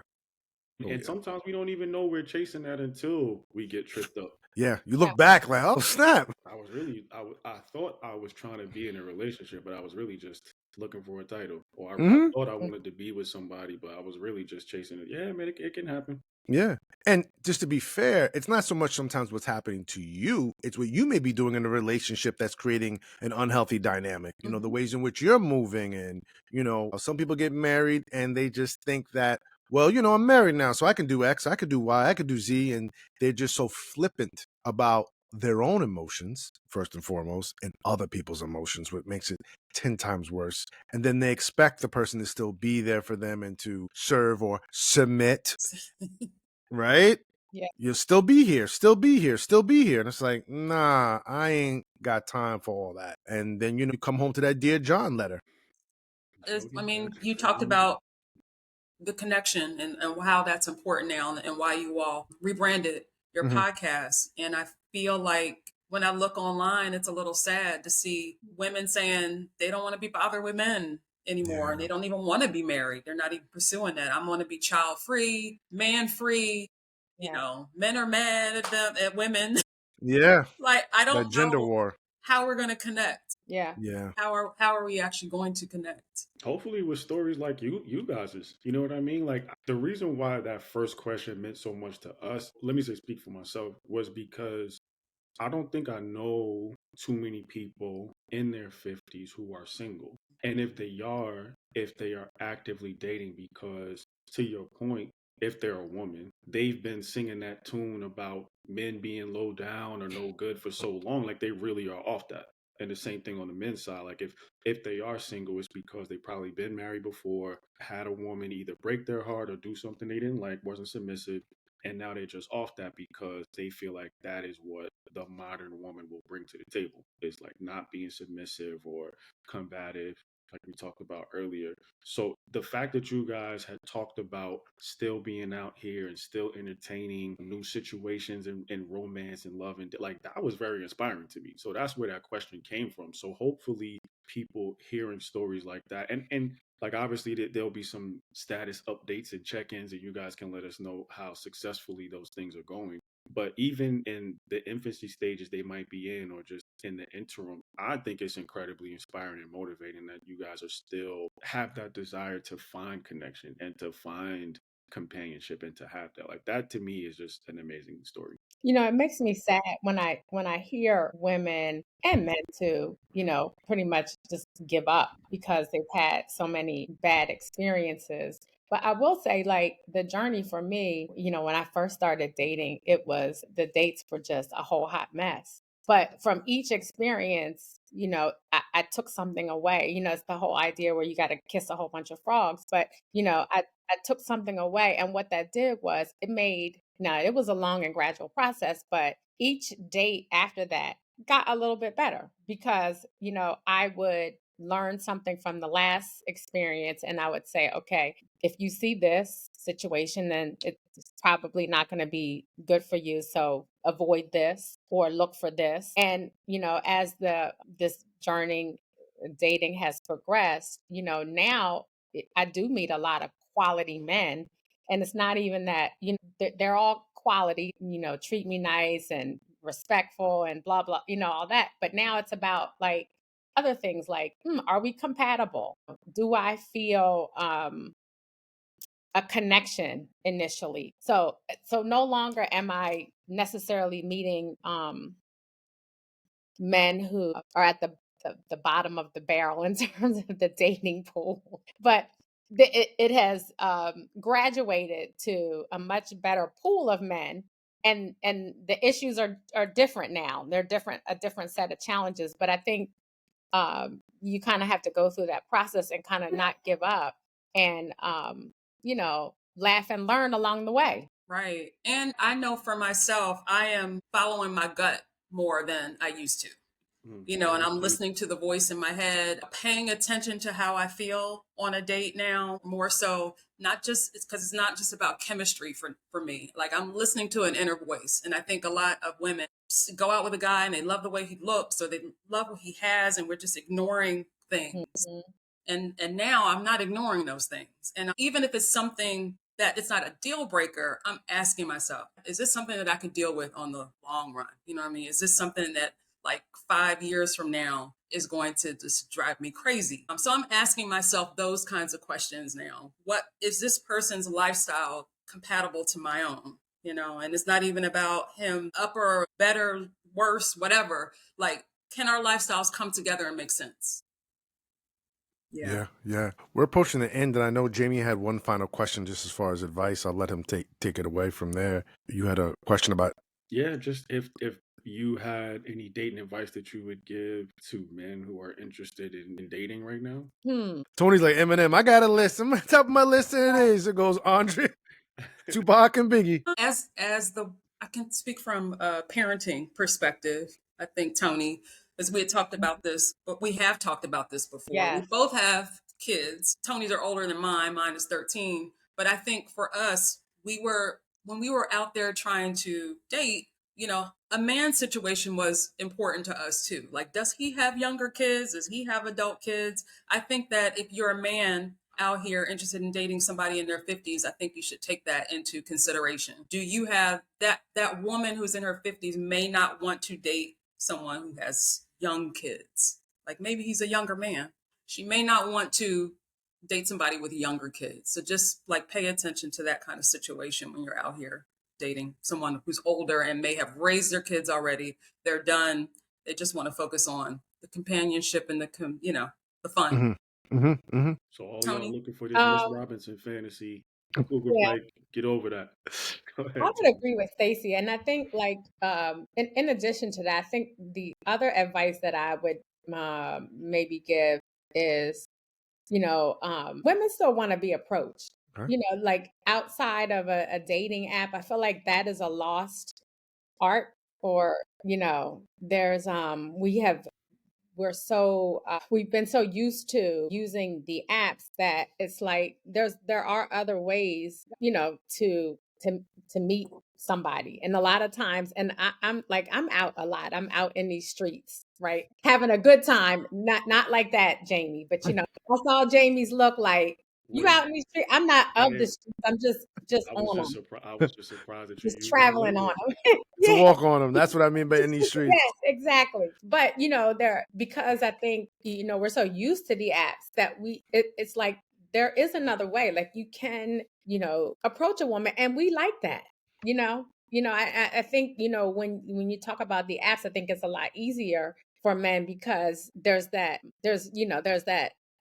And sometimes we don't even know we're chasing that until we get tripped up. Yeah, you look back like, oh snap. I thought I was trying to be in a relationship, but I was really just looking for a title. Or I Mhm. thought I wanted to be with somebody, but I was really just chasing it. Yeah, man, it can happen. Yeah. And just to be fair, it's not so much sometimes what's happening to you, it's what you may be doing in a relationship that's creating an unhealthy dynamic. The Mhm. ways in which you're moving. And, some people get married and they just think that, well, I'm married now, so I can do X, I could do Y, I could do Z. And they're just so flippant about their own emotions, first and foremost, and other people's emotions, what makes it 10 times worse. And then they expect the person to still be there for them and to serve or submit. Right? Yeah. You'll still be here, still be here, still be here. And it's like, nah, I ain't got time for all that. And then, you come home to that Dear John letter. You talked about the connection and how that's important now and why you all rebranded your Mhm. podcast. And I feel like when I look online, it's a little sad to see women saying they don't want to be bothered with men anymore. And Yeah. they don't even want to be married. They're not even pursuing that. I want to be child free, man free. Yeah. Men are mad at them, at women. Yeah. Like, I That don't gender know war. how we're going to connect. Yeah. Yeah. How are we actually going to connect? Hopefully with stories like you guys's. You know what I mean? Like, the reason why that first question meant so much to us, let me say speak for myself, was because I don't think I know too many people in their 50s who are single. And if they are actively dating, because to your point, if they're a woman, they've been singing that tune about men being low down or no good for so long, like they really are off that. And the same thing on the men's side. Like if they are single, it's because they probably been married before, had a woman either break their heart or do something they didn't like, wasn't submissive, and now they're just off that because they feel like that is what the modern woman will bring to the table. Is like not being submissive or combative, like we talked about earlier. So the fact that you guys had talked about still being out here and still entertaining new situations and romance and love, and like that was very inspiring to me. So that's where that question came from. So hopefully people hearing stories like that, and like obviously there'll be some status updates and check-ins, and you guys can let us know how successfully those things are going. But even in the infancy stages they might be in, or just in the interim, I think it's incredibly inspiring and motivating that you guys are still have that desire to find connection and to find companionship and to have that. Like that to me is just an amazing story. It makes me sad when I hear women and men too, pretty much just give up because they've had so many bad experiences. But I will say, like, the journey for me, when I first started dating, the dates were just a whole hot mess. But from each experience, I took something away. It's the whole idea where you got to kiss a whole bunch of frogs. But, I took something away. And what that did was now it was a long and gradual process, but each date after that got a little bit better because, I would learn something from the last experience and I would say, okay, if you see this situation, then it's probably not going to be good for you. So avoid this or look for this. And, as this journey dating has progressed, now I do meet a lot of quality men. And it's not even that, they're all quality, treat me nice and respectful and blah, blah, all that. But now it's about like other things like, are we compatible? Do I feel a connection initially? So no longer am I necessarily meeting men who are at the bottom of the barrel in terms of the dating pool. But it has graduated to a much better pool of men. And the issues are different now. They're a different set of challenges. But I think you kind of have to go through that process and kind of not give up and, laugh and learn along the way. Right. And I know for myself, I am following my gut more than I used to. And I'm Deep. listening to the voice in my head, paying attention to how I feel on a date now, more so, not just because it's not just about chemistry for me. Like I'm listening to an inner voice. And I think a lot of women go out with a guy and they love the way he looks or they love what he has, and we're just ignoring things. Mhm. And now I'm not ignoring those things. And even if it's something that it's not a deal breaker, I'm asking myself, is this something that I can deal with on the long run? You know what I mean? Is this something that like 5 years from now is going to just drive me crazy? So I'm asking myself those kinds of questions now. What is this person's lifestyle compatible to my own? And it's not even about him upper, better, worse, whatever. Like, can our lifestyles come together and make sense? Yeah. Yeah. We're approaching the end, and I know Jamie had one final question just as far as advice. I'll let him take it away from there. You had a question about. Yeah, just if you had any dating advice that you would give to men who are interested in dating right now. Tony's like, Eminem, I got a list. I'm at the top of my list today. So goes Andre, Tupac, and Biggie. I can speak from a parenting perspective. I think Tony, as we had talked about this, but we have talked about this before. Yes. We both have kids. Tony's are older than mine. Mine is 13. But I think for us, when we were out there trying to date, a man's situation was important to us too. Like, does he have younger kids? Does he have adult kids? I think that if you're a man out here interested in dating somebody in their 50s, I think you should take that into consideration. Do you have that woman who's in her 50s may not want to date someone who has young kids? Like maybe he's a younger man. She may not want to date somebody with younger kids. So just like pay attention to that kind of situation when you're out here dating someone who's older and may have raised their kids already. They're done. They just want to focus on the companionship and the fun. Mm-hmm. Mm-hmm. Mm-hmm. So all y'all Tony? looking for this Miss Um, Robinson fantasy. Cougar yeah, Pike, get over that. Go I ahead, would Tony. agree with Stacey. And I think like in addition to that, I think the other advice that I would maybe give is, women still want to be approached. Okay. Like outside of a dating app, I feel like that is a lost art. Or, there's we've been so used to using the apps that it's like there are other ways, to meet somebody. And a lot of times, and I'm out a lot. I'm out in these streets, right? Having a good time. Not like that, Jamie, but I saw Jamie's look like you Wait, out in these streets. I'm not I of the didn't. streets. I'm just I was on just them, surprised. I was just surprised that you just used that traveling on language. them. To Yeah. walk on them. That's what I mean by in these streets. Yes, exactly. But there, because I think we're so used to the apps that it's like there is another way. Like you can approach a woman, and we like that. I think when you talk about the apps, I think it's a lot easier for men because there's that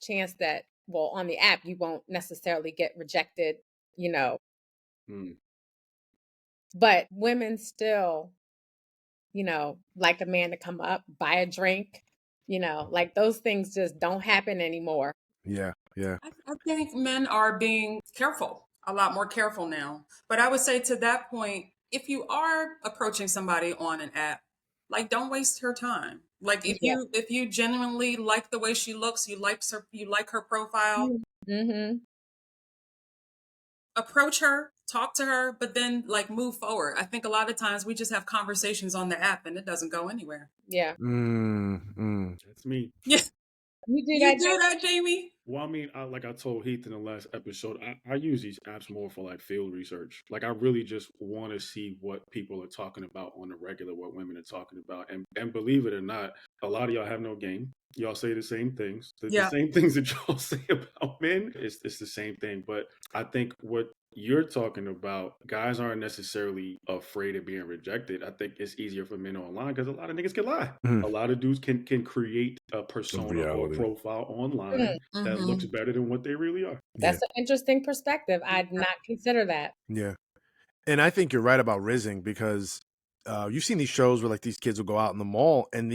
chance that, well, on the app you won't necessarily get rejected. You know, Hmm. but women still like a man to come up, buy a drink, like those things just don't happen anymore. Yeah. Yeah. I think men are being careful, a lot more careful now. But I would say to that point, if you are approaching somebody on an app, like don't waste her time. Like Yeah. if you genuinely like the way she looks, you like her profile, Mm-hmm. approach her, talk to her, but then like move forward. I think a lot of times we just have conversations on the app and it doesn't go anywhere. Yeah. Mm-hmm. That's me. Yeah. You do You that, do Jamie? that, Jamie? Well, I mean, like I told Heath in the last episode, I use these apps more for like field research. Like I really just want to see what people are talking about on the regular, what women are talking about. And believe it or not, a lot of y'all have no game. Y'all say the same things. The Yeah. same things that y'all say about men. It's the same thing. But I think what you're talking about, guys aren't necessarily afraid of being rejected. I think it's easier for men online because a lot of niggas can lie. Mhm. A lot of dudes can create a persona or a reality. profile online Mm, that Mhm. looks better than what they really are. Yeah. that's an interesting perspective. I'd not consider that. Yeah. And I think you're right about rizzing because you've seen these shows where like these kids will go out in the mall and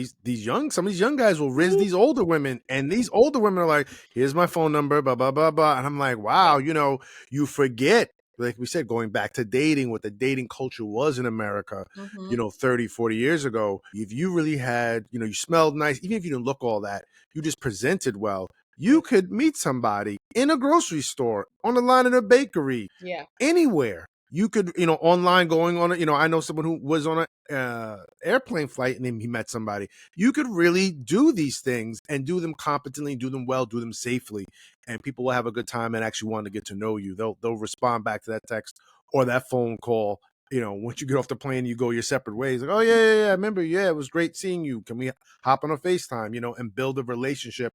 some of these young guys will rizz these older women, and these older women are like, here's my phone number, blah, blah, blah, blah. And I'm like, wow, you forget, like we said, going back to dating, what the dating culture was in America, Mhm. 30, 40 years ago. If you really had, you smelled nice, even if you didn't look all that, you just presented well, you could meet somebody in a grocery store, on the line in a bakery, Yeah. anywhere. You could, online going on it. I know someone who was on a airplane flight and then he met somebody. You could really do these things and do them competently, do them well, do them safely, and people will have a good time and actually want to get to know you. They'll respond back to that text or that phone call. Once you get off the plane, you go your separate ways. Like, oh yeah, I remember. Yeah, it was great seeing you. Can we hop on a FaceTime? And build a relationship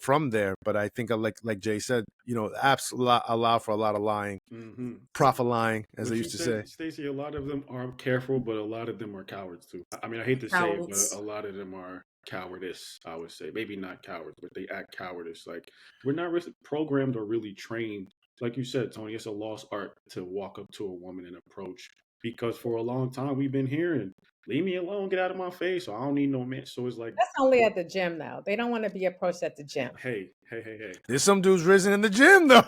from there. But I think, like Jay said, apps allow for a lot of lying, Mm-hmm. profit lying, as What they you used to say. said, Stacey, a lot of them are careful, but a lot of them are cowards too. I mean, I hate to say it, but Cowards. a lot of them are cowardice, I would say. Maybe not cowards, but they act cowardice. Like, we're not really programmed or really trained. Like you said, Tony, it's a lost art to walk up to a woman and approach. Because for a long time, we've been hearing, leave me alone, get out of my face, or I don't need no man. So it's like, That's only at the gym, though. They don't want to be approached at the gym. hey. There's some dudes risen in the gym though.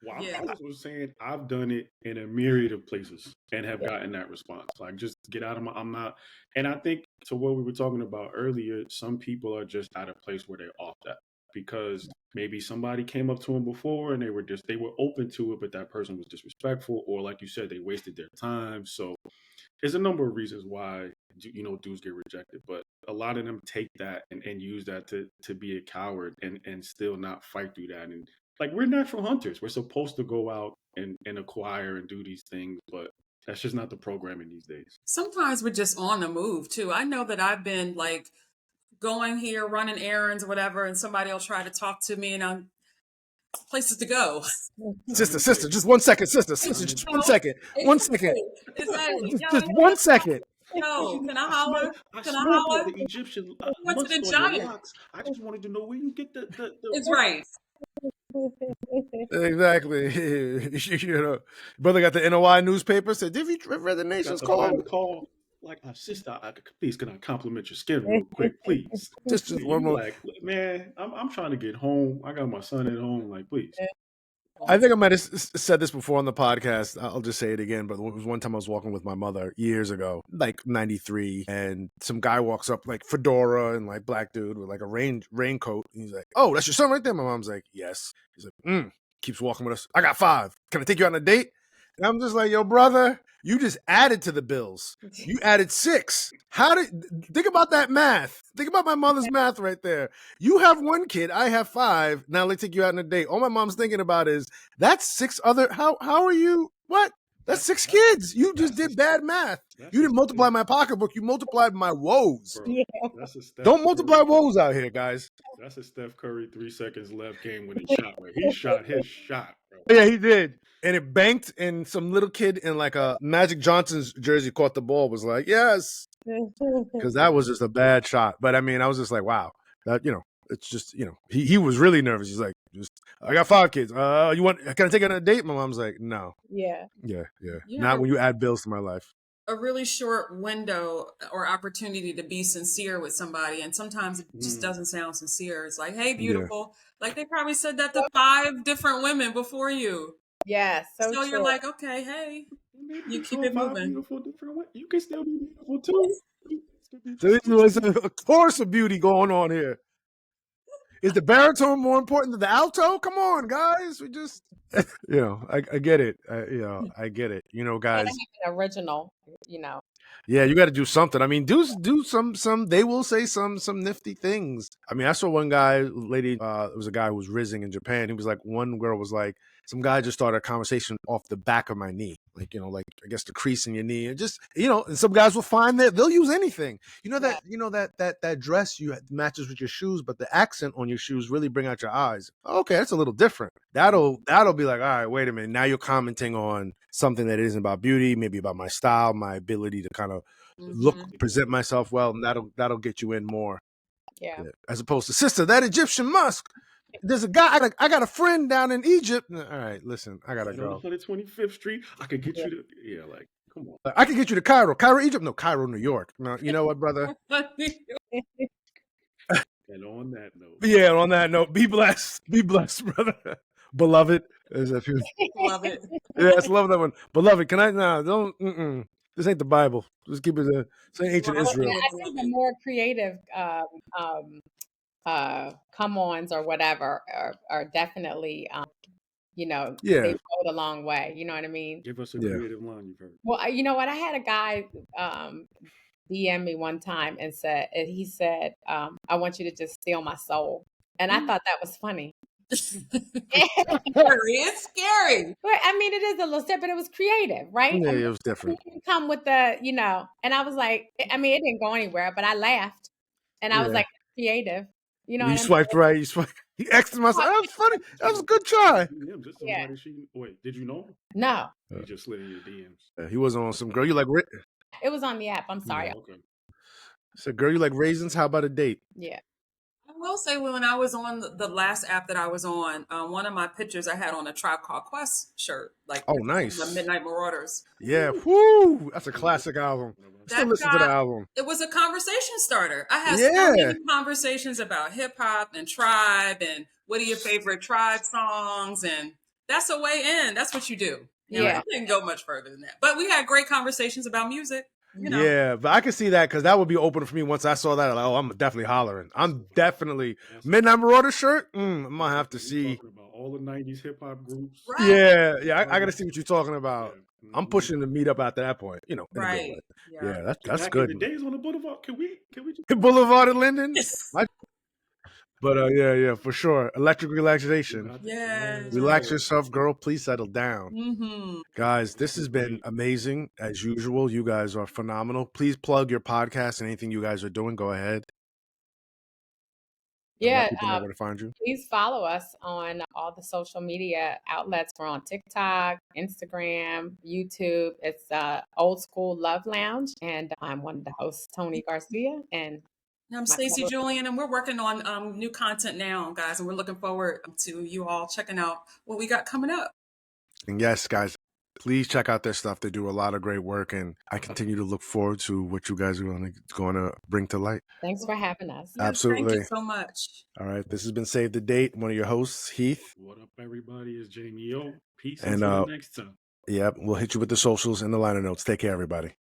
Well, Yeah. I was saying I've done it in a myriad of places and have Yeah. gotten that response. Like, just get out of I'm not. And I think to what we were talking about earlier, some people are just at a place where they're off that because maybe somebody came up to them before and they were open to it, but that person was disrespectful, or like you said, they wasted their time. So there's a number of reasons why dudes get rejected, but a lot of them take that and use that to be a coward and still not fight through that. And like, we're natural hunters, we're supposed to go out and acquire and do these things, but that's just not the programming these days. Sometimes we're just on the move too. I know that I've been like going here, running errands or whatever, and somebody will try to talk to me and places to go. Sister, just 1 second, sister, just 1 second, 1 second, Exactly. just 1 second. Yo, can I I holler? Can I smell you holler? the Egyptian Went to must the on your Giant. locks. I just wanted to know where you get the It's right. Exactly. You know, brother got the NOI newspaper. Said, "Have you read the got Nation's the Call?" final call. Like, sister, please can I compliment your skin real quick, please? Just You one more. like, man, I'm trying to get home. I got my son at home. Like, please. I think I might have said this before on the podcast. I'll just say it again. But it was one time I was walking with my mother years ago, like '93, and some guy walks up, like fedora and like black dude with like a raincoat. And he's like, "Oh, that's your son right there." My mom's like, "Yes." He's like, keeps walking with us. I got 5. Can I take you on a date? And I'm just like, "Yo, brother, you just added to the bills. You added 6. Think about that math? Think about my mother's math right there. You have 1 kid, I have 5. Now let's take you out on a date. All my mom's thinking about is that's 6 other. How are you? What? That's 6 kids. You just did bad math. You didn't multiply my pocketbook. You multiplied my woes. Bro, Yeah. that's a Steph Don't multiply Curry. woes out here, guys. That's a Steph Curry 3 seconds left game when he shot. Where he shot his shot, bro. Yeah, he did. And it banked, and some little kid in like a Magic Johnson's jersey caught the ball, was like, yes. Because that was just a bad shot. But I mean, I was just like, wow. That, it's just, he was really nervous. He's like, I got 5 kids. Can I take it on a date? My mom's like, no. Yeah. Yeah. You Not have when you add bills to my life. a really short window or opportunity to be sincere with somebody, and sometimes it just doesn't sound sincere. It's like, hey, beautiful. Like they probably said that to 5 different women before you. Yeah, so So true. you're like, okay, hey, you keep it moving. Beautiful, different way. You can still be beautiful too. So there's a course of beauty going on here. Is the baritone more important than the alto? Come on, guys. We just, I get it. I get it. Guys. An original, Yeah, you got to do something. I mean, do some. They will say some nifty things. I mean, I saw one lady. It was a guy who was rizzing in Japan. He was like, one girl was like, some guy just started a conversation off the back of my knee, like I guess the crease in your knee, and just and some guys will find that they'll use anything. That dress matches with your shoes, but the accent on your shoes really bring out your eyes. Okay, that's a little different. That'll be like, all right, wait a minute. Now you're commenting on something that isn't about beauty, maybe about my style, my ability to kind of present myself well, and that'll get you in more. Yeah. As opposed to, sister, that Egyptian musk. There's a guy. I got a friend down in Egypt. All right, listen, I gotta go. 125th Street. I could get you to like, come on. I can get you to Cairo, Egypt. No, Cairo, New York. No, you know what, brother? And on that note, Yeah. On that note, be blessed, brother. Beloved, Love it. Yes, love that one. Beloved, can I? No, don't. This ain't the Bible. Just keep it. It's ancient Israel. I think the more creative come-ons or whatever are definitely they go a long way. You know what I mean? give us a creative line you've heard. Well, you know what? I had a guy DM me one time and he said, I want you to just steal my soul. And I thought that was funny. It's scary. But I mean, it is a little step, but it was creative, right? Yeah, I mean, it was different. You can come with the, and I was like, I mean, it didn't go anywhere, but I laughed. And I was like, creative. You know, you swiped right. You swiped. He X'd myself. That was funny. That was a good try. Wait, did you know? No. He just slid in your DMs. He wasn't on some girl. You like? It was on the app. I'm sorry. Okay. So, girl, you like raisins? How about a date? Yeah. I will say, when I was on the last app that I was on, one of my pictures I had on a Tribe Called Quest shirt, like nice, the Midnight Marauders. Yeah, whoo, that's a classic album. Still listen to the album. It was a conversation starter. I had so many conversations about hip hop and Tribe and what are your favorite Tribe songs, and that's a way in. That's what you do. I didn't go much further than that, but we had great conversations about music. Yeah, but I can see that because that would be open for me once I saw that. Like, I'm definitely hollering. I'm definitely Midnight Marauder shirt. I'm gonna have to see about all the '90s hip hop groups. Right. Yeah. I got to see what you're talking about. Yeah. I'm pushing the meet up after that point. Right. Yeah, that's back good. In the days on the Boulevard, can we Boulevard and Linden? But yeah, for sure. Electric relaxation. Yeah. Relax yourself, girl. Please settle down. Guys, this has been amazing. As usual, you guys are phenomenal. Please plug your podcast and anything you guys are doing. Go ahead. And let Yeah, people know where to find you. please follow us on all the social media outlets. We're on TikTok, Instagram, YouTube. It's Old School Love Lounge, and I'm one of the hosts, Tony Garcia, and I'm my Stacey co Julian, and we're working on new content now, guys, and we're looking forward to you all checking out what we got coming up. And yes, guys, please check out their stuff. They do a lot of great work, and I continue to look forward to what you guys are going to bring to light. Thanks for having us. Yes, thank Absolutely. you so much. All right. This has been Save the Date. One of your hosts, Heath. What up, everybody? It's Jamie O. Peace And until the next time. yep, we'll hit you with the socials and the liner notes. Take care, everybody.